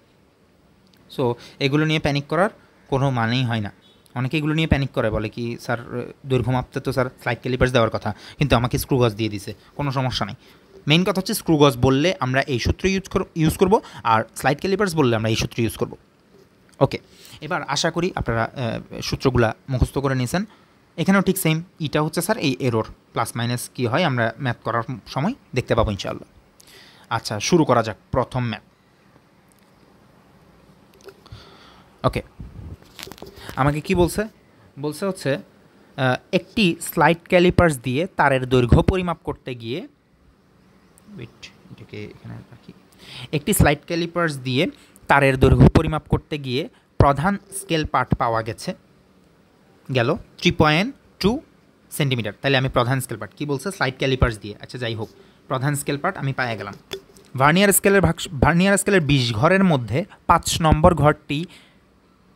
সো এগুলো নিয়ে প্যানিক করার কোনো মানেই হয় না। অনেকে এগুলো নিয়ে প্যানিক করে, বলে কি স্যার দৈর্ঘ্য মাপতে তো স্যার স্লাইড ক্যালিপার্স দেওয়ার কথা, কিন্তু আমাকে স্ক্রু গজ দিয়ে দিছে, কোনো সমস্যা নেই। মেইন কথা হচ্ছে স্ক্রু গজ বললে আমরা এই সূত্র ইউজ করব, আর স্লাইড ক্যালিপার্স বললে আমরা এই সূত্র ইউজ করব। ওকে, এবার আশা করি আপনারা সূত্রগুলা মুখস্থ করে নিয়েছেন। এখানেও ঠিক সেম, ইটা হচ্ছে স্যার এই এরর প্লাস মাইনাস কী হয় আমরা ম্যাথ করার সময় দেখতে পাবো ইনশাআল্লাহ। আচ্ছা, শুরু করা যাক প্রথম ম্যাথ। ওকে, আমাকে কি বলছে হচ্ছে একটি স্লাইড ক্যালিপার্স দিয়ে তারের দৈর্ঘ্য পরিমাপ করতে গিয়ে, এটাকে এখানে রাখি, একটি স্লাইড ক্যালিপার্স দিয়ে তারের দৈর্ঘ্য পরিমাপ করতে গিয়ে প্রধান স্কেল পার্ট পাওয়া গেল 3.2 সেন্টিমিটার। তাহলে আমি প্রধান স্কেল পার্ট, কি বলছে স্লাইড ক্যালিপার্স দিয়ে, আচ্ছা যাই হোক, প্রধান স্কেল পার্ট আমি পায়ে গেলাম। ভার্নিয়ার স্কেলের 20 ঘরের মধ্যে 5 নম্বর ঘরটি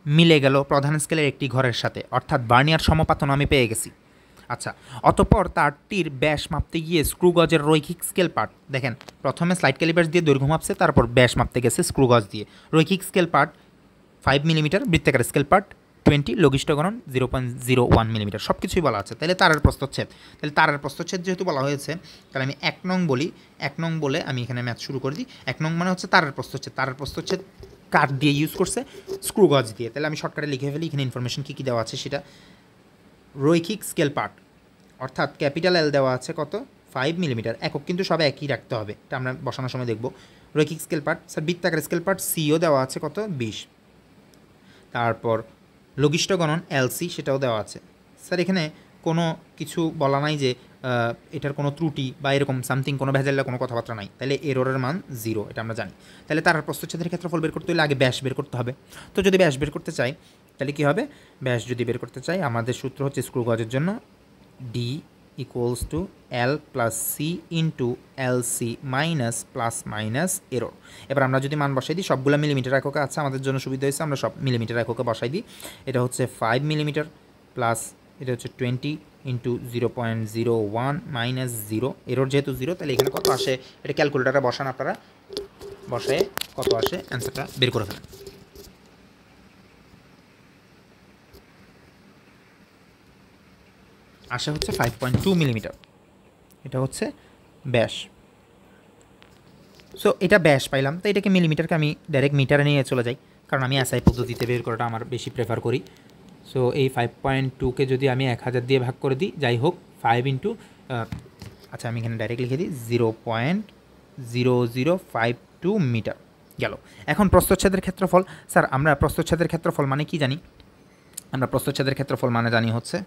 মিলে গেল প্রধান স্কেলের একটি ঘরের সাথে, অর্থাৎ ভার্নিয়ার সমপাতন আমি পেয়ে গেছি। আচ্ছা, অতঃপর তারটির ব্যাস মাপতে গিয়ে স্ক্রু গজের রৈখিক স্কেল পার্ট, দেখেন প্রথমে স্লাইড ক্যালিপার্স দিয়ে দৈর্ঘ্য মাপছে, তারপর ব্যাস মাপতে গেছে স্ক্রু গজ দিয়ে। রৈখিক স্কেল পার্ট 5 মিলিমিটার, বৃত্তাকার স্কেল পার্ট 20, লঘিষ্ঠ গণন 0.01 মিলিমিটার, সব কিছুই বলা আছে। তাহলে তারের প্রস্থচ্ছেদ, তাহলে তারের প্রস্থচ্ছেদ যেহেতু বলা হয়েছে, তাহলে আমি 1 নং বলি, 1 নং বলে আমি এখানে ম্যাথ শুরু করে দিই। 1 নং মানে হচ্ছে তারের প্রস্থচ্ছেদ। তারের প্রস্থচ্ছেদ কাঠ দিয়ে ইউজ করছে, স্ক্রু গজ দিয়ে। তাহলে আমি শর্টকাটে লিখে ফেলি, এখানে ইনফরমেশন কী কী দেওয়া আছে সেটা। রৈখিক স্কেল পার্ট অর্থাৎ ক্যাপিটাল এল দেওয়া আছে কত, 5 মিলিমিটার, একক কিন্তু সব একই রাখতে হবে, এটা আমরা বসানোর সময় দেখব। রৈখিক স্কেল পার্ট, স্যার বৃত্তাকার স্কেল পার্ট সিও দেওয়া আছে কত, 20। তারপর লঘিষ্ঠ গণন এলসি সেটাও দেওয়া আছে। স্যার এখানে কোনো কিছু বলা নাই যে এটার কোনো ত্রুটি বা এরকম সামথিং কোনো ভেজাল্লা কোনো কথাবার্তা নাই, তাহলে এররের মান 0, এটা আমরা জানি। তাহলে তার প্রস্থচ্ছেদের ক্ষেত্রফল বের করতে হলে আগে ব্যাস বের করতে হবে। তো যদি ব্যাস বের করতে চাই তাহলে কী হবে, ব্যাস যদি বের করতে চাই আমাদের সূত্র হচ্ছে স্ক্রু গজের জন্য D equals to L plus C into L C minus plus minus error. এবার আমরা যদি মান বসাই দিই, সবগুলো মিলিমিটার এককে আছে, আমাদের জন্য সুবিধা হয়েছে আমরা সব মিলিমিটার এককে বসাই দিই। এটা হচ্ছে 5 মিলিমিটার প্লাস এটা হচ্ছে 20 ইন্টু 0.01 মাইনাস 0, এরর যেহেতু 0 তাহলে এখানে কত আসে, এটা ক্যালকুলেটারে বসান আপনারা, বসায় কত আসে অ্যান্সারটা বের করে ফেলেন। আসা হচ্ছে 5.2 মিলিমিটার, এটা হচ্ছে ব্যাস। সো এটা ব্যাস পাইলাম, তো এটাকে মিলিমিটারকে আমি ডাইরেক্ট মিটারে নিয়ে চলে যাই, কারণ আমি এসআই পদ্ধতিতে বের করাটা আমার বেশি প্রেফার করি। সো এই 5.2কে যদি আমি 1000 দিয়ে ভাগ করে দিই, যাই হোক 5 ইন্টু, আচ্ছা আমি এখানে ডাইরেক্ট লিখে দিই 0.0052 মিটার গেল। এখন প্রস্থচ্ছেদের ক্ষেত্রফল, স্যার আমরা প্রস্থচ্ছেদের ক্ষেত্রফল মানে কি জানি, আমরা প্রস্থচ্ছেদের ক্ষেত্রফল মানে জানি হচ্ছে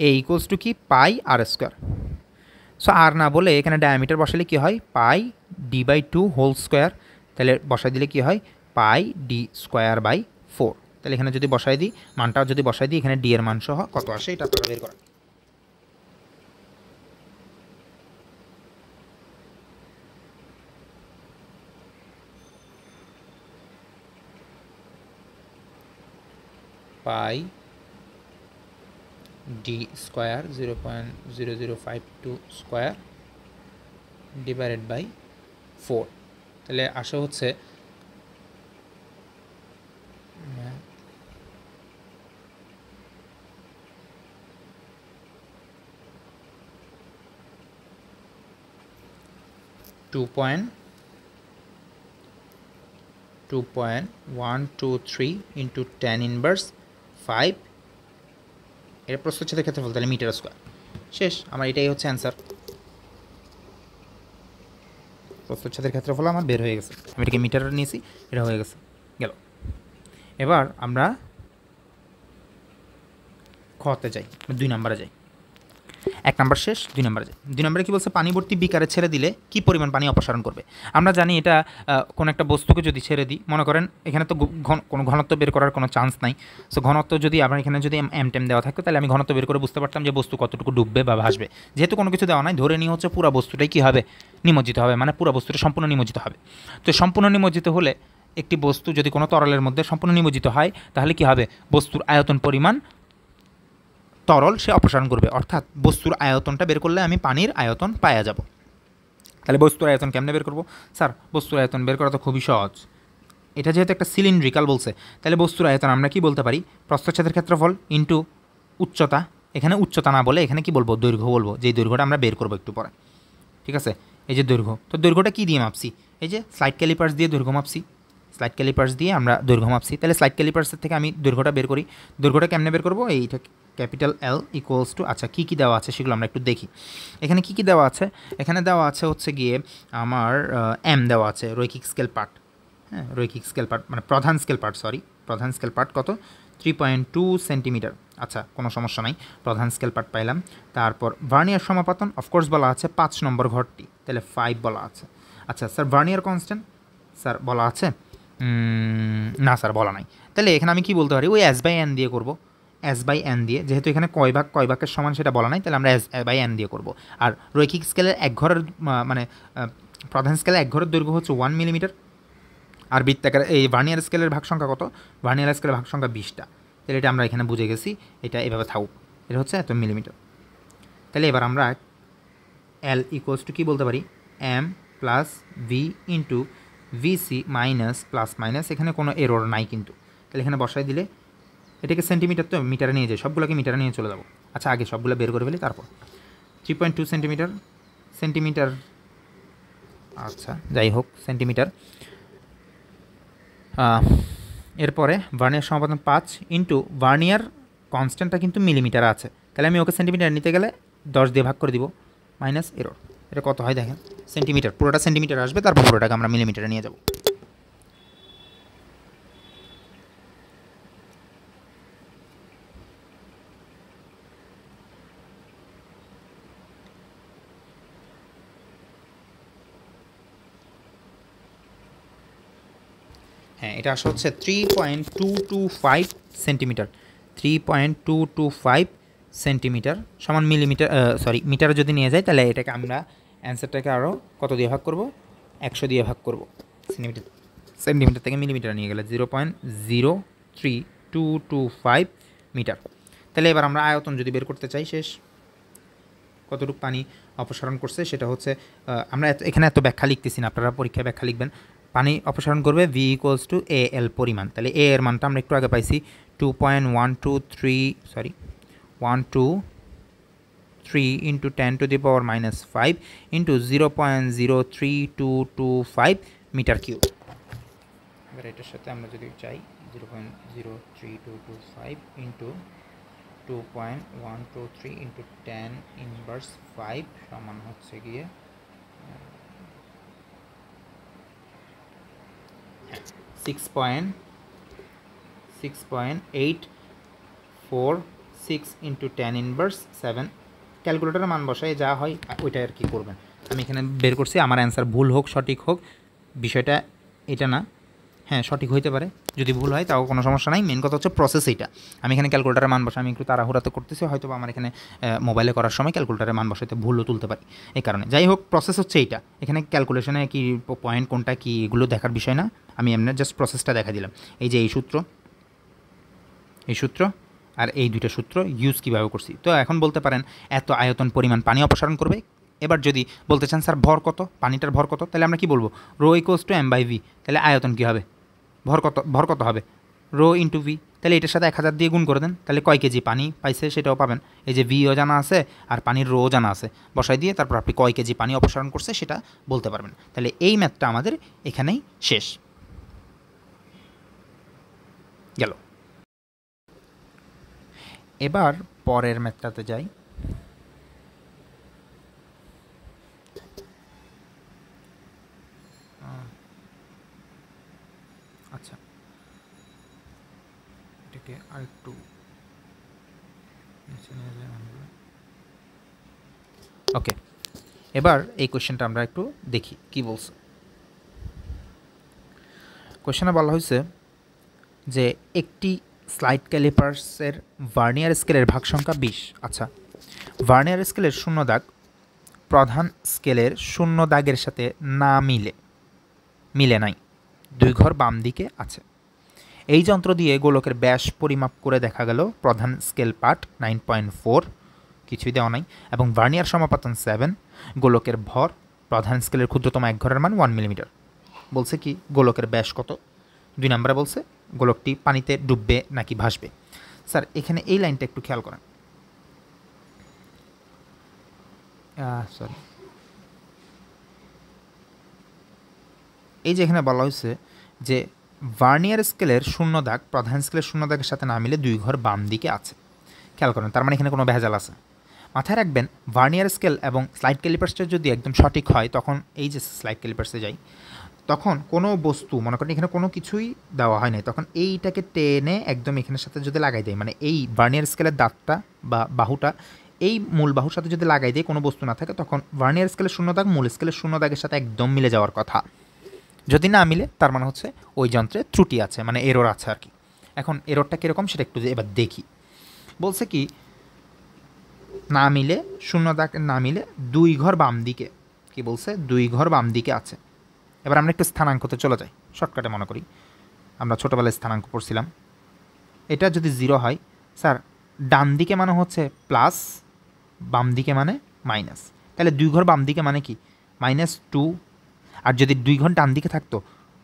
এ ইকুয়ালস টু কি, পাই আর স্কোয়ার। সো আর না বলে এখানে ডায়ামিটার বসালে কি হয়, পাই d/2 হোল স্কোয়ার, তাহলে বসাই দিলে কি হয়, পাই ডি স্কোয়ার বাই 4। তাহলে এখানে যদি বসাই দিই, মানটা যদি বসাই দিই, এখানে ডি এর মান সহ কত আসে এটা আপনারা বের করেন। Pi D square 0.0052 square divided by 4। তাহলে আসা হচ্ছে 2.123 ইন্টু 10 ইনভার্স 5, এটা প্রস্থচ্ছেদের ক্ষেত্রফল, তাহলে মিটার স্কোয়ার। শেষ, আমার এটাই হচ্ছে অ্যান্সার। প্রস্থচ্ছেদের ক্ষেত্রফল আমার বের হয়ে গেছে, আমি এটাকে মিটারে নিয়েছি, এটা হয়ে গেছে, গেল। এবার আমরা খতে যাই, 2 নম্বরে যাই। 1 নম্বর শেষ, 2 নম্বরে যাই। 2 নম্বরে কী বলছে, পানিভর্তি বিকারে ছেড়ে দিলে কি পরিমাণ পানি অপসারণ করবে। আমরা জানি এটা কোনো একটা বস্তুকে যদি ছেড়ে দিই, মনে করেন এখানে তো কোনো ঘনত্ব বের করার কোনো চান্স নাই। সো ঘনত্ব যদি আমার এখানে যদি টেম দেওয়া থাকতো, তাহলে আমি ঘনত্ব বের করে বুঝতে পারতাম যে বস্তু কতটুকু ডুববে বা ভাসবে। যেহেতু কোনো কিছু দেওয়া নাই, ধরে নিয়ে হচ্ছে পুরো বস্তুটাই কী হবে, নিমজ্জিত হবে, মানে পুরো বস্তুটা সম্পূর্ণ নিমজ্জিত হবে। তো সম্পূর্ণ নিমজ্জিত হলে একটি বস্তু যদি কোনো তরলের মধ্যে সম্পূর্ণ নিমজ্জিত হয়, তাহলে কি হবে, বস্তুর আয়তন পরিমাণ তরল সে অপসারণ করবে, অর্থাৎ বস্তুর আয়তনটা বের করলে আমি পানির আয়তন পাওয়া যাব। তাহলে বস্তুর আয়তন কেমনে বের করব স্যার? বস্তুর আয়তন বের করা তো খুবই সহজ। এটা যেহেতু একটা সিলিন্ড্রিকাল বলছে, তাহলে বস্তুর আয়তন আমরা কি বলতে পারি, প্রস্থচ্ছেদের ক্ষেত্রফল ইন্টু উচ্চতা। এখানে উচ্চতা না বলে এখানে কি বলবো, দৈর্ঘ্য বলবো, যেই দৈর্ঘ্যটা আমরা বের করবো একটু পরে। ঠিক আছে, এই যে দৈর্ঘ্য, তো দৈর্ঘ্যটা কী দিয়ে মাপছি, এই যে স্লাইড ক্যালিপার্স দিয়ে দৈর্ঘ্য মাপছি, স্লাইড ক্যালিপার্স দিয়ে আমরা দৈর্ঘ্য মাপছি। তাহলে স্লাইড ক্যালিপার্সের থেকে আমি দৈর্ঘ্যটা বের করি। দৈর্ঘ্যটা কেমনে বের করবো, এইটা ক্যাপিটাল এল ইকুয়ালস টু, আচ্ছা কী কী দেওয়া আছে সেগুলো আমরা একটু দেখি। এখানে কী কী দেওয়া আছে, এখানে দেওয়া আছে হচ্ছে গিয়ে আমার এম দেওয়া আছে, রৈখিক স্কেল পার্ট। হ্যাঁ, রৈখিক স্কেল পার্ট মানে প্রধান স্কেল পার্ট, সরি প্রধান স্কেল পার্ট কত, 3.2 সেন্টিমিটার। আচ্ছা কোনো সমস্যা নাই, প্রধান স্কেল পার্ট পাইলাম। তারপর ভার্নিয়ার সমাপতন অফকোর্স বলা আছে 5 নম্বর ঘরটি, তাহলে 5 বলা আছে। আচ্ছা স্যার ভার্নিয়ার কনস্ট্যান্ট স্যার বলা আছে, না স্যার বলা নাই। তাহলে এখানে আমি কি বলতে পারি, ওই এস বাই এন দিয়ে করবো, এস বাই এন দিয়ে, যেহেতু এখানে কয় ভাগের সমান সেটা বলা নাই, তাহলে আমরা এস বাই এন দিয়ে করবো। আর রৈখিক স্কেলের এক ঘরের মানে প্রধান স্কেলে এক ঘরের দৈর্ঘ্য হচ্ছে 1 মিলিমিটার। আর বৃত্তাকার এই ভার্নিয়ার স্কেলের ভাগ সংখ্যা কত, ভার্নিয়ার স্কেলের ভাগ সংখ্যা 20টা। তাহলে এটা আমরা এখানে বুঝে গেছি, এটা এভাবে থাকুক, এটা হচ্ছে এত মিলিমিটার। তাহলে এবার আমরা এল ইকুয়ালস টু কী বলতে পারি, M plus V into VC minus plus minus, এখানে কোনো এরর নাই কিন্তু। তাহলে এখানে বসাই দিলে এটাকে সেন্টিমিটার, তো মিটারে নিয়ে যায়, সবগুলোকে মিটারে নিয়ে চলে যাবো। আচ্ছা আগে সবগুলো বের করে ফেলি, তারপর 3.2 সেন্টিমিটার, সেন্টিমিটার, আচ্ছা যাই হোক সেন্টিমিটার। এরপরে ভার্নিয়ার সমাপতন 5 ইন্টু ভার্নিয়ার কনস্ট্যান্টটা কিন্তু মিলিমিটারে আছে, তাহলে আমি ওকে সেন্টিমিটার নিতে গেলে 10 দিয়ে ভাগ করে দিব, মাইনাস এরর। এটা কত হয় দেখেন, সেন্টিমিটার, পুরোটা সেন্টিমিটার আসবে, তারপর পুরোটাকে আমরা মিলিমিটারে নিয়ে যাব। হ্যাঁ এটা আসা হচ্ছে 3.225 সেন্টিমিটার, 3.225 সেন্টিমিটার সমান মিলিমিটার, সরি মিটারে যদি নিয়ে যাই, তাহলে এটাকে আমরা অ্যান্সারটাকে আরও কত দিয়ে ভাগ করব, 100 দিয়ে ভাগ করব। সেন্টিমিটার থেকে মিলিমিটার নিয়ে গেলে 0.03225 মিটার। তাহলে এবার আমরা আয়তন যদি বের করতে চাই, শেষ কতটুকু পানি অপসারণ করছে সেটা হচ্ছে, আমরা এখানে এত ব্যাখ্যা লিখতেছি না, আপনারা পরীক্ষায় ব্যাখ্যা লিখবেন। পানি অপসারণ করবে ভি ইকুয়ালস টু এ এল পরিমাণ, তাহলে এ এর মানটা আমরা একটু আগে পাইছি 2.123 ইন্টু 10⁻⁻5 ইন্টু 0.03225 মিটার কিউব। এবার এটার সাথে আমরা যদি চাই 0.03225 ইন্টু 2.123 ইন্টু 10⁻5 সমান হচ্ছে গিয়ে 6.846 ইন্টু 10⁻7। ক্যালকুলেটারের মান বসায় যা হয় ওইটা আর কি করবেন, আমি এখানে বের করছি। আমার অ্যান্সার ভুল হোক সঠিক হোক বিষয়টা এটা না, হ্যাঁ সঠিক হইতে পারে, যদি ভুল হয় তাও কোনো সমস্যা নাই। মেন কথা হচ্ছে প্রসেস এইটা। আমি এখানে ক্যালকুলেটারের মান বসে, আমি একটু তাড়াহুড়াতে করতেছি, হয়তো আমার এখানে মোবাইলে করার সময় ক্যালকুলেটারের মান বসাইতে ভুলও তুলতে পারি, এই কারণে। যাই হোক, প্রসেস হচ্ছে এইটা। এখানে ক্যালকুলেশনে কি পয়েন্ট কোনটা কি এগুলো দেখার বিষয় না, আমি এমনি জাস্ট প্রসেসটা দেখা দিলাম। এই যে এই সূত্র, এই সূত্র আর এই দুইটা সূত্র ইউজ কীভাবে করছি। তো এখন বলতে পারেন এত আয়তন পরিমাণ পানি অপসারণ করবে। এবার যদি বলতে চান স্যার ভর কত, পানিটার ভর কত, তাহলে আমরা কি বলবো, rho equals to M by V. তাহলে আয়তন কী হবে, ভর কত হবে, রো ইন্টু ভি। তাহলে এটার সাথে 1000 দিয়ে গুণ করে দেন, তাহলে কয় কেজি পানি পাইছে সেটাও পাবেন। এই যে ভিও জানা আছে আর পানির রো জানা আছে, বসাই দিয়ে তারপর আপনি কয় কেজি পানি অপসারণ করছে সেটা বলতে পারবেন। তাহলে এই ম্যাথটা আমাদের এখানেই শেষ গেল। এবার পরের ম্যাথটাতে যাই। আচ্ছা, এটাকে আরেকটু ওকে। এবার এই কোশ্চেনটা আমরা একটু দেখি কি বলছে। কোশ্চেনে বলা হয়েছে যে একটি স্লাইড ক্যালিপার্সের ভার্নিয়ার স্কেলের ভাগ সংখ্যা 20। আচ্ছা, ভার্নিয়ার স্কেলের শূন্য দাগ প্রধান স্কেলের শূন্য দাগের সাথে না মিলে নাই, 2 ঘর বাম দিকে আছে। এই যন্ত্র দিয়ে গোলকের ব্যাস পরিমাপ করে দেখা গেল প্রধান স্কেল পার্ট 9.4, কিছুই দেওয়া নাই, এবং ভার্নিয়ার সমাপতন 7। গোলকের ভর প্রধান স্কেলের ক্ষুদ্রতম এক ঘরের মান 1 মিলিমিটার। বলছে কি গোলকের ব্যাস কত, 2 নম্বরে বলছে গোলকটি পানিতে ডুববে নাকি ভাসবে। স্যার এখানে এই লাইনটা একটু খেয়াল করেন, সরি, এই যে এখানে বলা হয়েছে যে ভার্নিয়ার স্কেলের শূন্য দাগ প্রধান স্কেলের শূন্য দাগের সাথে না মিলে 2 ঘর বাম দিকে আছে। খেয়াল করেন, তার মানে এখানে কোনো ভেজাল আছে। মাথায় রাখবেন ভার্নিয়ার স্কেল এবং স্লাইড ক্যালিপার্সটা যদি একদম সঠিক হয়, তখন এই যে স্লাইড ক্যালিপার্সে যাই, তখন কোনো বস্তু মনে করেন এখানে কোনো কিছুই দেওয়া হয় নাই, তখন এইটাকে টেনে একদম এখানের সাথে যদি লাগাই দেয়, মানে এই ভার্নিয়ার স্কেলের দাঁতটা বা বাহুটা এই মূল বাহুর সাথে যদি লাগাই দেয়, কোনো বস্তু না থাকে, তখন ভার্নিয়ার স্কেলের শূন্য দাগ মূল স্কেলের শূন্য দাগের সাথে একদম মিলে যাওয়ার কথা। যদি না মিলে তার মানে হচ্ছে ওই যন্ত্রে ত্রুটি আছে, মানে এরর আছে আর কি। এখন এররটা কীরকম সেটা একটু এবার দেখি। বলছে কি না মিলে, শূন্য দাগ না মিলে 2 ঘর বাম দিকে, কি বলছে 2 ঘর বাম দিকে আছে। এবার আমরা একটু স্থানাঙ্কতে চলে যাই, শর্টকাটে মনে করি, আমরা ছোটোবেলায় স্থানাঙ্ক পড়ছিলাম। এটা যদি 0 হয়, স্যার ডান দিকে মানে হচ্ছে প্লাস, বাম দিকে মানে মাইনাস। তাহলে 2 ঘর বাম দিকে মানে কি -2, আর যদি 2 ঘর ডান দিকে থাকতো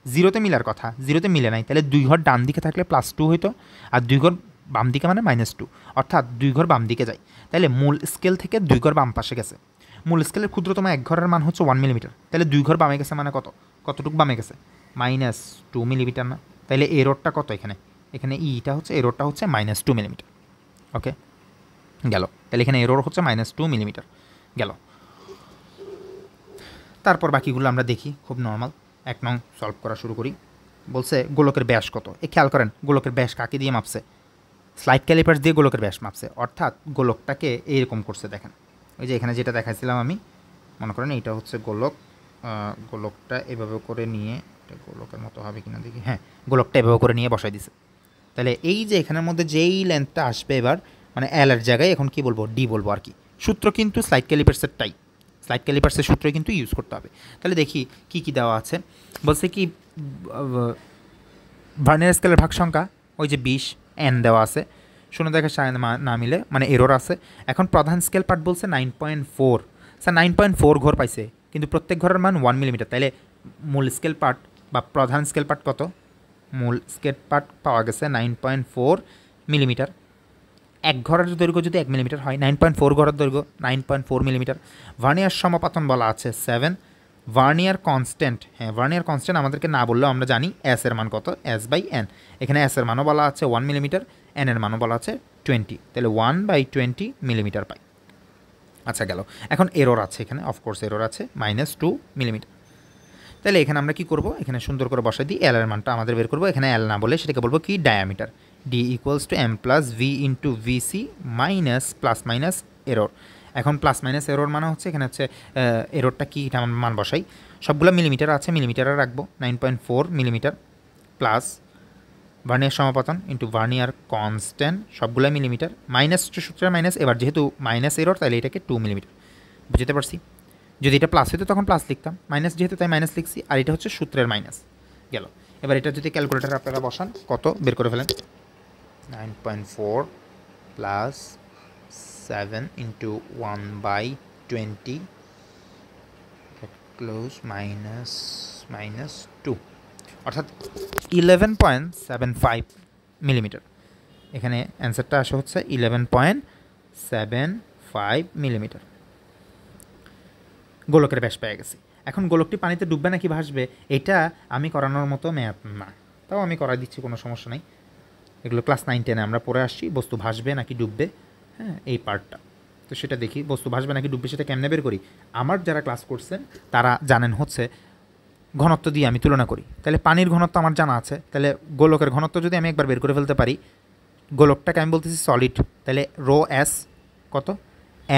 0তে মিলার কথা, 0তে মিলে নাই, তাহলে 2 ঘর ডান দিকে থাকলে +2 হইতো, আর 2 ঘর বাম দিকে মানে -2, অর্থাৎ 2 ঘর বাম দিকে যায়। তাহলে মূল স্কেল থেকে 2 ঘর বাম পাশে গেছে। মূল স্কেলের ক্ষুদ্রতম এক ঘরের মান হচ্ছে 1 মিলিমিটার, তাহলে 2 ঘর বামে গেছে মানে কতটুকু বামে গেছে, -2 মিলিমিটার না। তাহলে এররটা কত এখানে, এখানে ইটা হচ্ছে এররটা হচ্ছে -2 মিলিমিটার। ওকে গেল, তাহলে এখানে এরর হচ্ছে -2 মিলিমিটার গেল। তারপর বাকিগুলো আমরা দেখি, খুব নর্মাল। 1 নং সলভ করা শুরু করি। বলছে গোলকের ব্যাস কত। খেয়াল করেন গোলকের ব্যাস কাকে দিয়ে মাপছে, স্লাইড ক্যালিপার্স দিয়ে গোলকের ব্যাস মাপছে, অর্থাৎ গোলকটাকে এইরকম করছে। দেখেন ওই যে এখানে যেটা দেখাইছিলাম আমি, মনে করেন এইটা হচ্ছে গোলক, গোলকটা এভাবে করে নিয়ে, এটা গোলকের মতো হবে কিনা দেখি, হ্যাঁ গোলকটা এভাবে করে নিয়ে বসাই দিছে। তাহলে এই যে এখানের মধ্যে যেই লেন্থটা আসবে এবার, মানে এল এর জায়গায় এখন কি বলবো, ডি বলবো আর কি। সূত্র কিন্তু স্লাইড ক্যালিপার্সেরটাই, স্লাইড ক্যালিপার্সের সূত্রই কিন্তু ইউজ করতে হবে। তাহলে দেখি কি কি দেওয়া আছে। বলছে কি ভার্নিয়ার স্কেলের ভাগ সংখ্যা ওই যে 20, এন দেওয়া আছে, শূন্য দেখার সাথে না মিলে মানে এরর আছে। এখন প্রধান স্কেল পার্ট বলছে 9.4, স্যার 9.4 ঘর পাইছে, কিন্তু প্রত্যেক ঘরের মান 1 মিলিমিটার। তাইলে মূল স্কেল পার্ট বা প্রধান স্কেল পার্ট কত, মূল স্কেল পার্ট পাওয়া গেছে 9.4 মিলিমিটার। এক ঘরের দৈর্ঘ্য যদি 1 মিলিমিটার হয়, 9.4 ঘরের দৈর্ঘ্য 9.4 মিলিমিটার। ভার্নিয়ার সমাপতন বলা আছে 7। ভার্নিয়ার কনস্ট্যান্ট, হ্যাঁ ভার্নিয়ার কনস্ট্যান্ট আমাদেরকে না বললেও আমরা জানি এস এর মান কত, S/N। এখানে এস এর মানও বলা আছে 1 মিলিমিটার, এন এর মানও বলা আছে 20, তাহলে 1/20 মিলিমিটার পাই। আচ্ছা গেল। এখন এরর আছে এখানে, অফকোর্স এরর আছে, -2 মিলিমিটার। তাহলে এখানে আমরা কি করব, এখানে সুন্দর করে বসাই দিই, এল এর মানটা আমাদের বের করবো। এখানে এল না বলে সেটাকে বলবো কি diameter, D = M + V × VC - ± error. এখন প্লাস মাইনাস এরর মানে হচ্ছে এখানে হচ্ছে এররটা কী এটা আমার মান বসাই, সবগুলো মিলিমিটার আছে, মিলিমিটারে রাখবো 9.4 মিলিমিটার প্লাস ভার্নিয়ার সমাপতন ইন্টু ভার্নিয়ার কনস্ট্যান্ট সবগুলো মিলিমিটার, মাইনাস সূত্রের মাইনাস, এবার যেহেতু মাইনাস এরর তাহলে এটাকে 2 মিলিমিটার, বুঝতে পারছি। যদি এটা প্লাস হতো তখন প্লাস লিখতাম, মাইনাস যেহেতু তাই মাইনাস লিখছি, আর এটা হচ্ছে সূত্রের মাইনাস গেল। এবার এটা যদি ক্যালকুলেটার আপনারা বসান কত বের করে ফেলেন, 9.4 প্লাস 7 ইন্টু 1/20 ক্লোজ মাইনাস 2 অর্থাৎ 11.75 মিলিমিটার। এখানে অ্যান্সারটা আসে হচ্ছে 11.75 মিলিমিটার। গোলকের ব্যাস পেয়ে গেছি। এখন গোলকটি পানিতে ডুববে নাকি ভাসবে এটা আমি করানোর মতো ম্যাথ না, তাও আমি করাই দিচ্ছি, কোনো সমস্যা নেই। এগুলো ক্লাস 9-10 আমরা পড়ে আসছি, বস্তু ভাসবে নাকি ডুববে, হ্যাঁ এই পার্টটা। তো সেটা দেখি বস্তু ভাসবে নাকি ডুববে সেটা কেমনে বের করি। আমার যারা ক্লাস করছেন তারা জানেন হচ্ছে ঘনত্ব দিয়ে আমি তুলনা করি, তাহলে পানির ঘনত্ব আমার জানা আছে, তাহলে গোলকের ঘনত্ব যদি আমি একবার বের করে ফেলতে পারি, গোলকটাকে আমি বলতেছি সলিড, তাহলে রো এস কত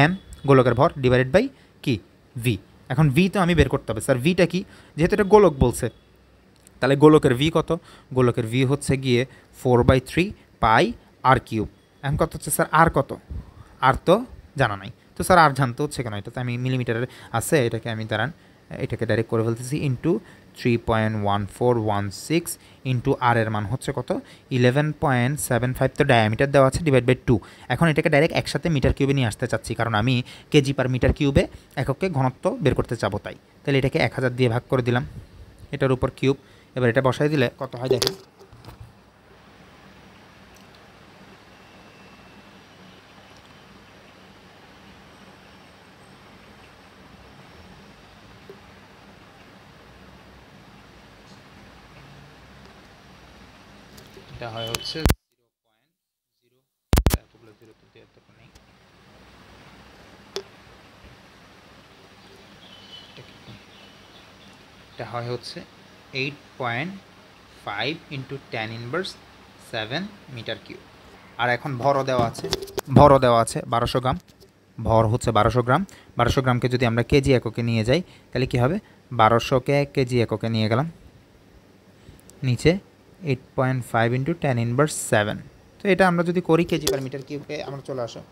এম গোলকের ভর ডিভাইডেড বাই কি ভি। এখন ভি তো আমি বের করতে হবে, স্যার ভিটা কি, যেহেতু এটা গোলক বলছে তাহলে গোলকের ভি কত, গোলকের ভি হচ্ছে গিয়ে 4/3 পাই আর কিউব। এখন কত হচ্ছে স্যার আর কত, আর তো জানা নাই, তো স্যার আর জানতে হচ্ছে কেন, এটা তো আমি মিলিমিটারের আছে, এটাকে আমি দাঁড়ান এটাকে ডাইরেক্ট করে ফেলতেছি ইন্টু 3.1416 ইন্টু আর এর মান হচ্ছে কত 11.75, তো ডায়ামিটার দেওয়া আছে ডিভাইড বাই 2। এখন এটাকে ডাইরেক্ট একসাথে মিটার কিউবে নিয়ে আসতে চাচ্ছি, কারণ আমি কেজি পার মিটার কিউবে এককে ঘনত্ব বের করতে চাবো, তাহলে এটাকে 1000 দিয়ে ভাগ করে দিলাম, এটার উপর কিউব। এবার এটা বসাই দিলে কত হয় দেখেন, এটা হয় হচ্ছে 0.0 এতগুলো 0 তো এতটা নেই, এটা হয় হচ্ছে 8.5 ইন্টু 10⁻7 মিটার কিউব। আর এখন ভরও দেওয়া আছে, 1200 গ্রাম, ভর হচ্ছে 1200 গ্রাম। 1200 গ্রামকে যদি আমরা কেজি এককে নিয়ে যাই তাহলে কী হবে, 1200কে কেজি এককে নিয়ে গেলাম, নিচে 8.5 ইন্টু 10⁻7, তো এটা আমরা যদি করি কেজি পার মিটার কিউবে আমরা চলে আসো,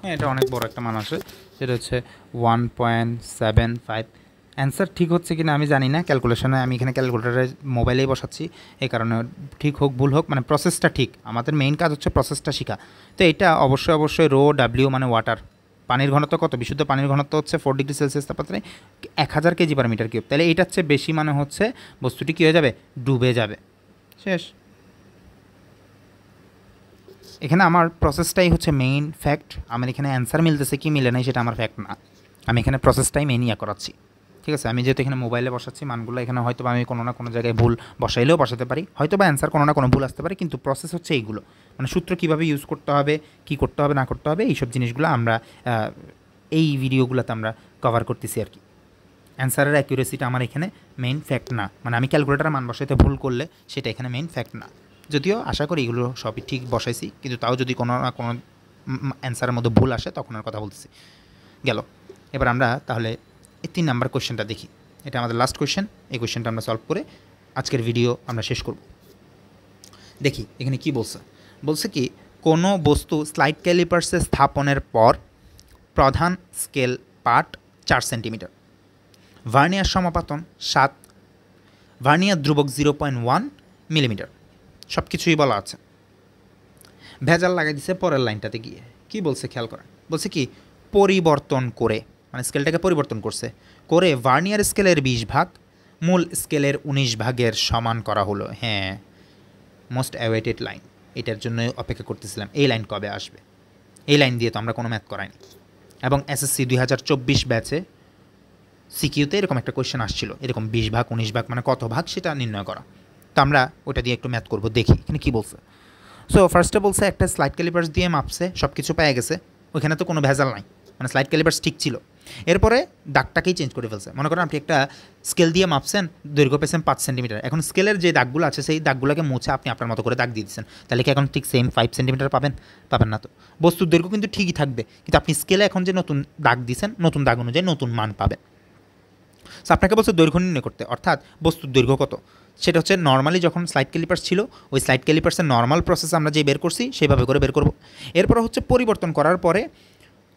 হ্যাঁ এটা অনেক বড় একটা মান আসে, সেটা হচ্ছে 1.75। অ্যান্সার ঠিক হচ্ছে কি না আমি জানি না, ক্যালকুলেশনে আমি এখানে ক্যালকুলেটারে মোবাইলেই বসাচ্ছি, এই কারণে ঠিক হোক ভুল হোক মানে প্রসেসটা ঠিক, আমাদের মেইন কাজ হচ্ছে প্রসেসটা শেখা। তো এটা অবশ্যই রো ডাব্লিউ মানে ওয়াটার, পানির ঘনত্ব কত, বিশুদ্ধ পানির ঘনত্ব হচ্ছে 4 ডিগ্রি সেলসিয়াস তাপমাত্রায় 1000 কেজি পার মিটার কিউব, তাহলে এটার চেয়ে বেশি মানে হচ্ছে বস্তুটি কী হয়ে যাবে, ডুবে যাবে, শেষ। এখানে আমার প্রসেসটাই হচ্ছে মেইন ফ্যাক্ট, আমার এখানে অ্যান্সার মিলতেছে কি মিলে নাই সেটা আমার ফ্যাক্ট না, আমি এখানে প্রসেসটাই মেইন করাচ্ছি, ঠিক আছে। আমি যেহেতু এখানে মোবাইলে বসাচ্ছি মানগুলো, এখানে হয়তো আমি কোনো না কোনো জায়গায় ভুল বসাইলেও বসাতে পারি, হয়তো বা অ্যান্সার কোনো না কোনো ভুল আসতে পারে, কিন্তু প্রসেস হচ্ছে এইগুলো, মানে সূত্র কীভাবে ইউজ করতে হবে, কী করতে হবে না করতে হবে, এইসব জিনিসগুলো আমরা এই ভিডিওগুলোতে আমরা কভার করতেছি আর কি। অ্যান্সারের অ্যাকুরেসিটা আমার এখানে মেইন ফ্যাক্ট না, মানে আমি ক্যালকুলেটারে মান বসাইতে ভুল করলে সেটা এখানে মেইন ফ্যাক্ট না, যদিও আশা করি এগুলো সবই ঠিক বসাইছি, কিন্তু তাও যদি কোনো না কোনো অ্যান্সারের মধ্যে ভুল আসে তখন আর কথা বলতেছি গেল। এবার আমরা তাহলে এই 3 নাম্বার কোয়েশ্চেনটা দেখি, এটা আমাদের লাস্ট কোয়েশ্চেন, এই কোয়েশ্চেনটা আমরা সলভ করে আজকের ভিডিও আমরা শেষ করব। দেখি এখানে কি বলছে কি কোনো বস্তু স্লাইড ক্যালিপার্সে স্থাপনের পর প্রধান স্কেল পার্ট 4 সেন্টিমিটার, ভার্নিয়ার সমাপতন 7, ভার্নিয়ার ধ্রুবক 0.1 মিলিমিটার, সব কিছুই বলা আছে। ভেজাল লাগাই দিছে পরের লাইনটাতে গিয়ে, কি বলছে খেয়াল করেন, বলছে কি পরিবর্তন করে, মানে স্কেলটাকে পরিবর্তন করে ভার্নিয়ার স্কেলের 20 ভাগ মূল স্কেলের 19 ভাগের সমান করা হলো। হ্যাঁ মোস্ট অ্যাওয়েটেড লাইন, এটার জন্য অপেক্ষা করতেছিলাম এই লাইন কবে আসবে, এই লাইন দিয়ে তো আমরা কোনো ম্যাথ করাইনি, এবং এসএসসি 2024 ব্যাচে সিকিউতে এরকম একটা কোয়েশ্চেন আসছিল, এরকম 20 ভাগ 19 ভাগ মানে কত ভাগ সেটা নির্ণয় করা, তো আমরা ওটা দিয়ে একটু ম্যাথ করব, দেখি এখানে কী বলছে। সো ফার্স্টে বলছে একটা স্লাইড ক্যালিপার্স দিয়ে মাপছে, সব কিছু পেয়ে গেছে, ওইখানে তো কোনো ভেজাল নাই, মানে স্লাইড ক্যালিপার্স ঠিক ছিল, এরপরে দাগটাকেই চেঞ্জ করে ফেলছে। মনে করেন আপনি একটা স্কেল দিয়ে মাপছেন, দৈর্ঘ্য পেয়েছেন 5 সেন্টিমিটার, এখন স্কেলের যে দাগগুলো আছে সেই দাগগুলোকে মুছে আপনি আপনার মতো করে দাগ দিয়ে দিচ্ছেন, তাহলে কি এখন ঠিক সেম 5 সেন্টিমিটার পাবেন? পাবেন না তো। বস্তুর দৈর্ঘ্য কিন্তু ঠিকই থাকবে, কিন্তু আপনি স্কেলে এখন যে নতুন দাগ দিচ্ছেন, নতুন দাগ অনুযায়ী নতুন মান পাবেন। সো আপনাকে বলছে দৈর্ঘ্য নির্ণয় করতে, অর্থাৎ বস্তুর দৈর্ঘ্য কত সেটা হচ্ছে নর্মালি যখন স্লাইড ক্যালিপার্স ছিল ওই স্লাইড ক্যালিপার্সের নর্মাল প্রসেস আমরা যে বের করছি সেভাবে করে বের করব। এরপর হচ্ছে পরিবর্তন করার পরে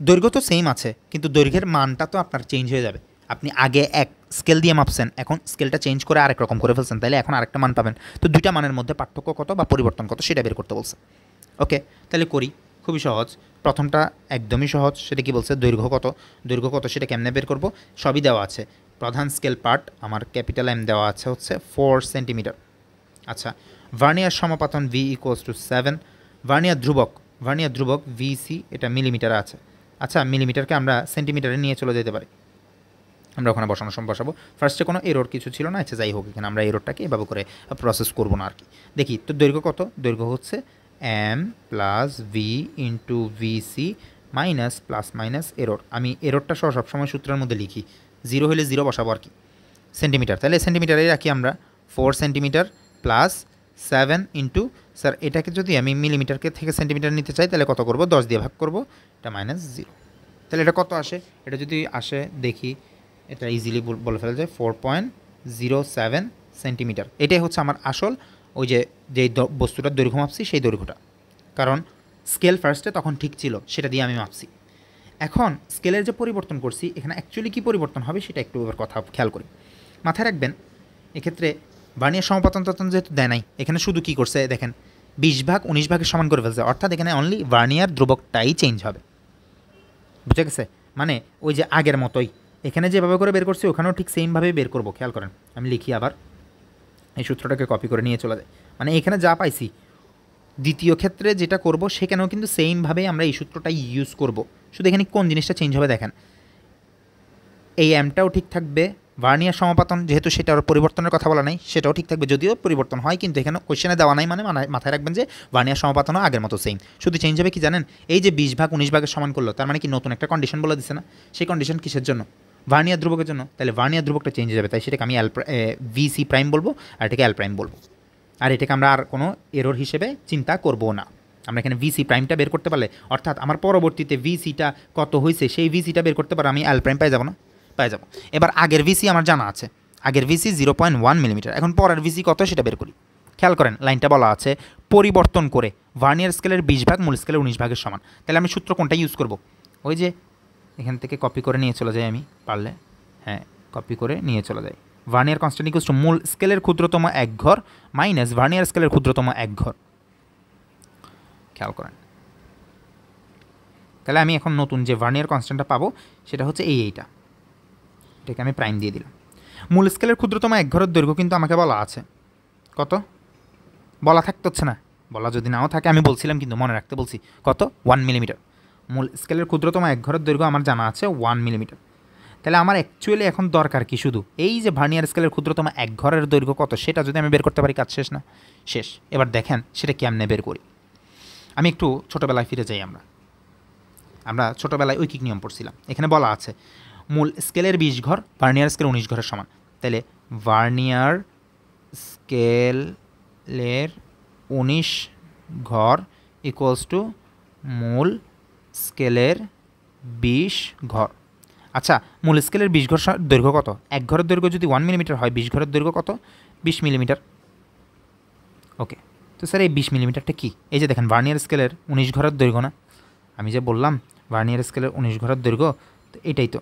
দৈর্ঘ্য তো সেম আছে, কিন্তু দৈর্ঘ্যের মানটা তো আপনার চেঞ্জ হয়ে যাবে। আপনি আগে এক স্কেল দিয়ে মাপছেন, এখন স্কেলটা চেঞ্জ করে আরেক রকম করে ফেলছেন, তাহলে এখন আরেকটা মান পাবেন। তো দুইটা মানের মধ্যে পার্থক্য কত বা পরিবর্তন কত সেটা বের করতে বলছে। ওকে, তাহলে করি, খুবই সহজ। প্রথমটা একদমই সহজ, সেটা কি বলছে? দৈর্ঘ্য কত। দৈর্ঘ্য কত সেটা কেমনে বের করব? সবই দেওয়া আছে। প্রধান স্কেল পার্ট আমার ক্যাপিটাল এম দেওয়া আছে হচ্ছে 4 সেন্টিমিটার। আচ্ছা, ভার্নিয়ার সমাপাতন ভি ইকুয়ালস টু 7। ভার্নিয়ার ধ্রুবক ভিসি এটা মিলিমিটারে আছে। আচ্ছা, মিলিমিটারকে আমরা সেন্টিমিটারে নিয়ে চলে যেতে পারি, আমরা ওখানে বসাবো। ফার্স্টে কোনো এরর কিছু ছিল না, আচ্ছা যাই হোক, এখানে আমরা এররটাকে এভাবে করে প্রসেস করবো না আর কি। দেখি তো দৈর্ঘ্য কত। দৈর্ঘ্য হচ্ছে M plus V into VC minus plus minus error. আমি এররটা সহ সবসময় সূত্রের মধ্যে লিখি, 0 হলে 0 বসাবো আর কি। সেন্টিমিটার, তাহলে সেন্টিমিটারে রাখি আমরা 4 সেন্টিমিটার প্লাস 7 ইন্টু, স্যার এটাকে যদি আমি মিলিমিটারকে থেকে সেন্টিমিটার নিতে চাই তাহলে কত করব? 10 দিয়ে ভাগ করব, এটা -0। তাহলে এটা কত আসে? এটা যদি আসে দেখি, এটা ইজিলি বলে ফেলা যায় 4.07 সেন্টিমিটার। এটাই হচ্ছে আমার আসল ওই যে বস্তুটার দৈর্ঘ্য মাপছি সেই দৈর্ঘ্যটা, কারণ স্কেল ফার্স্টে তখন ঠিক ছিল, সেটা দিয়ে আমি মাপছি। এখন স্কেলের যে পরিবর্তন করছি, এখানে অ্যাকচুয়ালি কী পরিবর্তন হবে সেটা একটু এবার কথা খেয়াল করি। মাথায় রাখবেন, এক্ষেত্রে ভার্নিয়ার সমাপাতন যেহেতু দেয় নাই, এখানে শুধু কী করছে দেখেন, 20 ভাগ 19 ভাগের সমান করে ফেলছে, অর্থাৎ এখানে অনলি ভার্নিয়ার ধ্রুবকটাই চেঞ্জ হবে। বুঝে গেছে? মানে ওই যে আগের মতোই এখানে যেভাবে করে বের করছি ওখানেও ঠিক সেমভাবেই বের করবো। খেয়াল করেন, আমি লিখি আবার, এই সূত্রটাকে কপি করে নিয়ে চলে যায়। মানে এখানে যা পাইছি দ্বিতীয় ক্ষেত্রে যেটা করব সেখানেও কিন্তু সেমভাবেই আমরা এই সূত্রটাই ইউজ করব। শুধু এখানে কোন জিনিসটা চেঞ্জ হবে দেখেন, এই এমটাও ঠিক থাকবে, ভার্নিয়ার সমাপাতন যেহেতু সেটা আর পরিবর্তনের কথা বলা নাই সেটাও ঠিক থাকবে, যদিও পরিবর্তন হয়, কিন্তু এখানে কোশ্চেনে দেওয়া নাই, মানে মাথায় রাখবেন যে ভার্নিয়ার সমাপাতনও আগের মতো সেম, শুধু চেঞ্জ হবে কি জানেন? এই যে 20 ভাগ 19 ভাগের সমান করলো, তার মানে কি নতুন একটা কন্ডিশন বলে দিচ্ছে না? সেই কন্ডিশন কিসের জন্য? ভার্নিয়ার ধ্রুবকের জন্য। তাহলে ভার্নিয়ার ধ্রুবকটা চেঞ্জ হয়ে যাবে, তাই সেটাকে আমি ভিসি প্রাইম বলবো, আর এটাকে এল প্রাইম বলবো। আর এটাকে আমরা আর কোনো এরর হিসেবে চিন্তা করবো না। আমরা এখানে ভিসি প্রাইমটা বের করতে পারলে, অর্থাৎ আমার পরবর্তীতে ভিসিটা কত হয়েছে সেই ভিসিটা বের করতে পারলে আমি এল প্রাইম পাই যাবো না? পাই যাবো। এবার আগের ভিসি আমার জানা আছে, আগের ভিসি 0.1 মিলিমিটার। এখন পরের ভিসি কত সেটা বের করি। খেয়াল করেন, লাইনটা বলা আছে পরিবর্তন করে ভার্নিয়ার স্কেলের 20 ভাগ মূল স্কেলের 19 ভাগের সমান। তাহলে আমি সূত্র কোনটা ইউজ করব? ওই যে এখান থেকে কপি করে নিয়ে চলে যাই আমি, পারলে হ্যাঁ কপি করে নিয়ে চলে যাই। ভার্নিয়ার কনস্ট্যান্ট ইকুয়ালস টু মূল স্কেলের ক্ষুদ্রতম এক ঘর মাইনাস ভার্নিয়ার স্কেলের ক্ষুদ্রতম এক ঘর। খেয়াল করেন, তাহলে আমি এখন নতুন যে ভার্নিয়ার কনস্ট্যান্টটা পাবো সেটা হচ্ছে এইটা, এটাকে আমি প্রাইম দিয়ে দিলাম। মূল স্কেলের ক্ষুদ্রতম এক ঘরের দৈর্ঘ্য কিন্তু আমাকে বলা আছে কত, বলা থাকতে হচ্ছে না, বলা যদি নাও থাকে আমি বলছিলাম কিন্তু মনে রাখতে বলছি কত, 1 মিলিমিটার। মূল স্কেলের ক্ষুদ্রতম এক ঘরের দৈর্ঘ্য আমার জানা আছে 1 মিলিমিটার। তাহলে আমার অ্যাকচুয়ালি এখন দরকার কি, শুধু এই যে ভার্নিয়ার স্কেলের ক্ষুদ্রতম এক ঘরের দৈর্ঘ্য কত সেটা যদি আমি বের করতে পারি, কাজ শেষ না? শেষ। এবার দেখেন সেটা কেমনে বের করি। আমি একটু ছোটোবেলায় ফিরে যাই, আমরা ছোটোবেলায় ঐকিক নিয়ম পড়ছিলাম, এখানে বলা আছে মূল স্কেলের 20 ঘর ভার্নিয়ার স্কেল 19 ঘরের সমান। তাহলে ভার্নিয়ার স্কেলের 19 ঘর ইকুয়ালস টু মূল স্কেলের 20 ঘর। আচ্ছা, মূল স্কেলের 20 ঘর দৈর্ঘ্য কত? এক ঘরের দৈর্ঘ্য যদি 1 মিলিমিটার হয়, 20 ঘরের দৈর্ঘ্য কত? 20 মিলিমিটার। ওকে, তো স্যার এই 20 মিলিমিটারটা কি? এই যে দেখেন ভার্নিয়ার স্কেলের 19 ঘরের দৈর্ঘ্য না, আমি যে বললাম ভার্নিয়ার স্কেলের 19 ঘরের দৈর্ঘ্য, তো এটাই তো।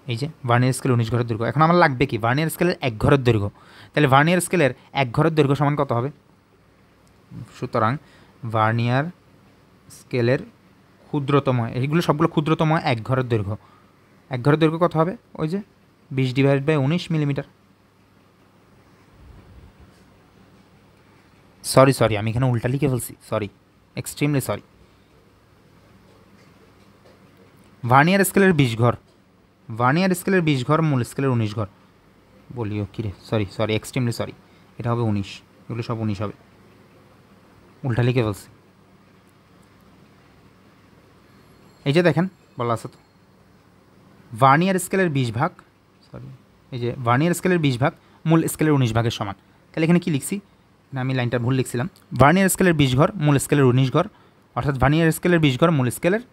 এই যে ভার্নিয়ার স্কেলের 19 ঘরের দৈর্ঘ্য, এখন আমার লাগবে কি? ভার্নিয়ার স্কেলের এক ঘরের দৈর্ঘ্য। তাহলে ভার্নিয়ার স্কেলের এক ঘরের দৈর্ঘ্য সমান কত হবে? সুতরাং ভার্নিয়ার স্কেলের ক্ষুদ্রতম, এইগুলো সবগুলো ক্ষুদ্রতম এক ঘরের দৈর্ঘ্য, এক ঘরের দৈর্ঘ্য কত হবে? ওই যে 20/19 মিলিমিটার। সরি আমি এখানে উল্টা লিখে ফেলছি, সরি, এক্সট্রিমলি সরি। ভার্নিয়ার স্কেলের 20 ঘর, ভার্নিয়ার স্কেলের 20 ঘর মূল স্কেলের 19 ঘর, বলিও কি রে, সরি এক্সট্রিমলি সরি, এটা হবে 19, এগুলো সব 19 হবে। উল্টা লিখে বলছি। এই যে দেখেন বলা আছে তো ভার্নিয়ার স্কেলের 20 ভাগ, সরি এই যে ভার্নিয়ার স্কেলের 20 ভাগ মূল স্কেলের 19 ভাগের সমান। তাহলে এখানে কি লিখছি, আমি লাইনটা ভুল লিখছিলাম। ভার্নিয়ার স্কেলের 20 ঘর মূল স্কেলের 19 ঘর, অর্থাৎ ভার্নিয়ার স্কেলের 20 ঘর মূল স্কেলের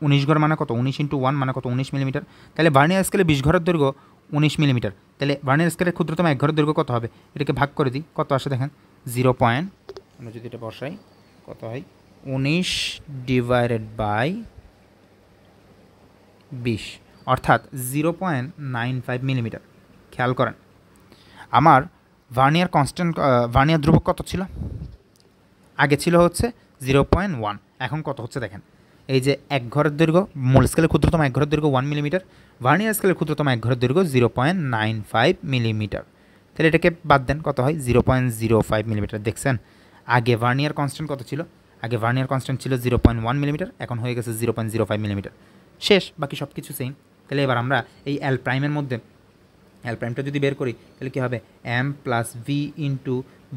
19 ঘর মানে কত, 19 × 1 মানে কত, 19 মিলিমিটার। তাহলে ভার্নিয়ার স্কেলের 20 ঘরের দৈর্ঘ্য 19 মিলিমিটার। তাহলে ভার্নিয়ার স্কেলের ক্ষুদ্রতম এক ঘরের দৈর্ঘ্য কত হবে, এটাকে ভাগ করে দিই, কত আসে দেখেন 0. আমরা যদি এটা বসাই কত হয়, 19 / 20 অর্থাৎ 0.95 মিলিমিটার। খেয়াল করেন আমার ভার্নিয়ার কনস্ট্যান্ট, ভার্নিয়ার ধ্রুবক কত ছিল, আগে ছিল হচ্ছে 0.1, এখন কত হচ্ছে দেখেন, এই যে এক ঘরের দৈর্ঘ্য মূল স্কেলের ক্ষুদ্রতম এক ঘরের দৈর্ঘ্য 1 মিলিমিটার, ভার্নিয়ার স্কেলের ক্ষুদ্রতম এক ঘরের দৈর্ঘ্য 0.95 মিলিমিটার। তাহলে এটাকে বাদ দেন, কত হয় 0.05 মিলিমিটার। দেখছেন আগে ভার্নিয়ার কনস্ট্যান্ট কত ছিল, আগে ভার্নিয়ার কনস্ট্যান্ট ছিল 0.1 মিলিমিটার, এখন হয়ে গেছে 0.05 মিলিমিটার। শেষ, বাকি সব কিছু সেম। তাহলে এবার আমরা এই এল প্রাইমের মধ্যে এল প্রাইমটা যদি বের করি তাহলে কী হবে, m + v ×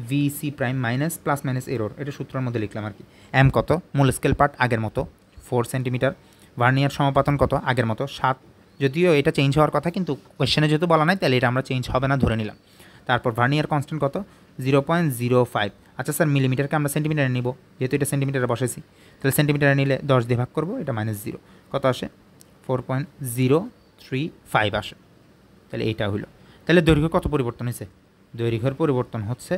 vc prime minus plus minus error, এটা সূত্রের মধ্যে লিখলাম আর কি। m কত, মূল স্কেল পার্ট আগের মতো 4 সেন্টিমিটার, ভার্নিয়ার সমাপাতন কত আগের মতো 7, যদিও এটা চেঞ্জ হওয়ার কথা কিন্তু কোয়েশ্চেনে যেহেতু বলা নাই তাহলে এটা আমরা চেঞ্জ হবে না ধরে নিলাম। তারপর ভার্নিয়ার কনস্ট্যান্ট কত 0.05। আচ্ছা স্যার মিলিমিটারকে আমরা সেন্টিমিটারে নিব, যেহেতু এটা সেন্টিমিটারে বসাইছি, তাহলে সেন্টিমিটারে নিলে 10 দিয়ে ভাগ করবো, এটা -0, কত আসে 4.035 আসে। তাহলে এইটা হইল। তাহলে দৈর্ঘ্য কত পরিবর্তন হয়েছে, দৈর্ঘ্যের পরিবর্তন হচ্ছে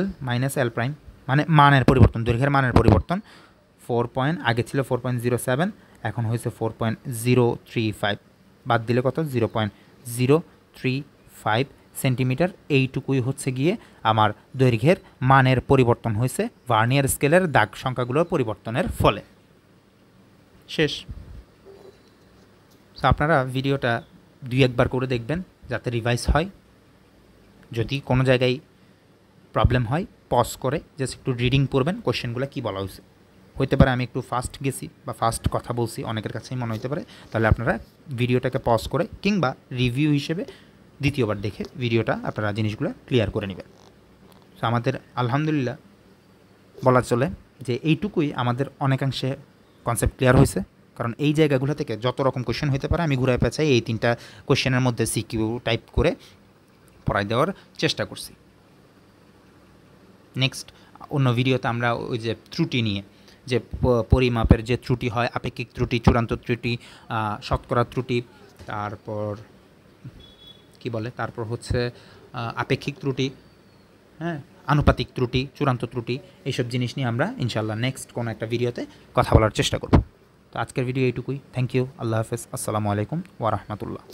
l - l প্রাইম, মানে মানের পরিবর্তন, দৈর্ঘ্যের মানের পরিবর্তন 4. আগে ছিল 4.07, এখন হয়েছে 4.035, বাদ দিলে কত 0.035 সেন্টিমিটার। এইটুকুই হচ্ছে গিয়ে আমার দৈর্ঘ্যের মানের পরিবর্তন হয়েছে ভার্নিয়ার স্কেলের দাগ সংখ্যাগুলোর পরিবর্তনের ফলে। শেষ। তো আপনারা ভিডিওটা 2-1 বার করে দেখবেন যাতে রিভাইজ হয়। যদি কোনো জায়গায় প্রবলেম হয় পজ করে জাস্ট একটু রিডিং করবেন কোশ্চেনগুলো কী বলা হয়েছে। হইতে পারে আমি একটু ফাস্ট গেছি বা ফাস্ট কথা বলছি, অনেকের কাছেই মনে হতে পারে, তাহলে আপনারা ভিডিওটাকে পজ করে কিংবা রিভিউ হিসেবে দ্বিতীয়বার দেখে ভিডিওটা আপনারা জিনিসগুলো ক্লিয়ার করে নেবেন। তো আমাদের আলহামদুলিল্লাহ বলা চলে যে এইটুকুই আমাদের অনেকাংশে কনসেপ্ট ক্লিয়ার হয়েছে, কারণ এই জায়গাগুলো থেকে যত রকম কোশ্চেন হতে পারে আমি ঘুরায় পেঁচাই এই 3টা কোশ্চেনের মধ্যে সিকিউ টাইপ করে পড়াই দেওয়ার চেষ্টা করছি। নেক্সট অন্য ভিডিওতে আমরা ওই যে ত্রুটি নিয়ে, যে পরিমাপের যে ত্রুটি হয়, আপেক্ষিক ত্রুটি, চূড়ান্ত ত্রুটি, শতকরা ত্রুটি, তারপর কি বলে, তারপর হচ্ছে আপেক্ষিক ত্রুটি, হ্যাঁ, আনুপাতিক ত্রুটি, চূড়ান্ত ত্রুটি, এইসব জিনিস নিয়ে আমরা ইনশাল্লাহ নেক্সট কোনো একটা ভিডিওতে কথা বলার চেষ্টা করব। তো আজকের ভিডিও এইটুকুই। থ্যাংক ইউ, আল্লাহ হাফেজ, আসসালামু আলাইকুম ওয়া রাহমাতুল্লাহ।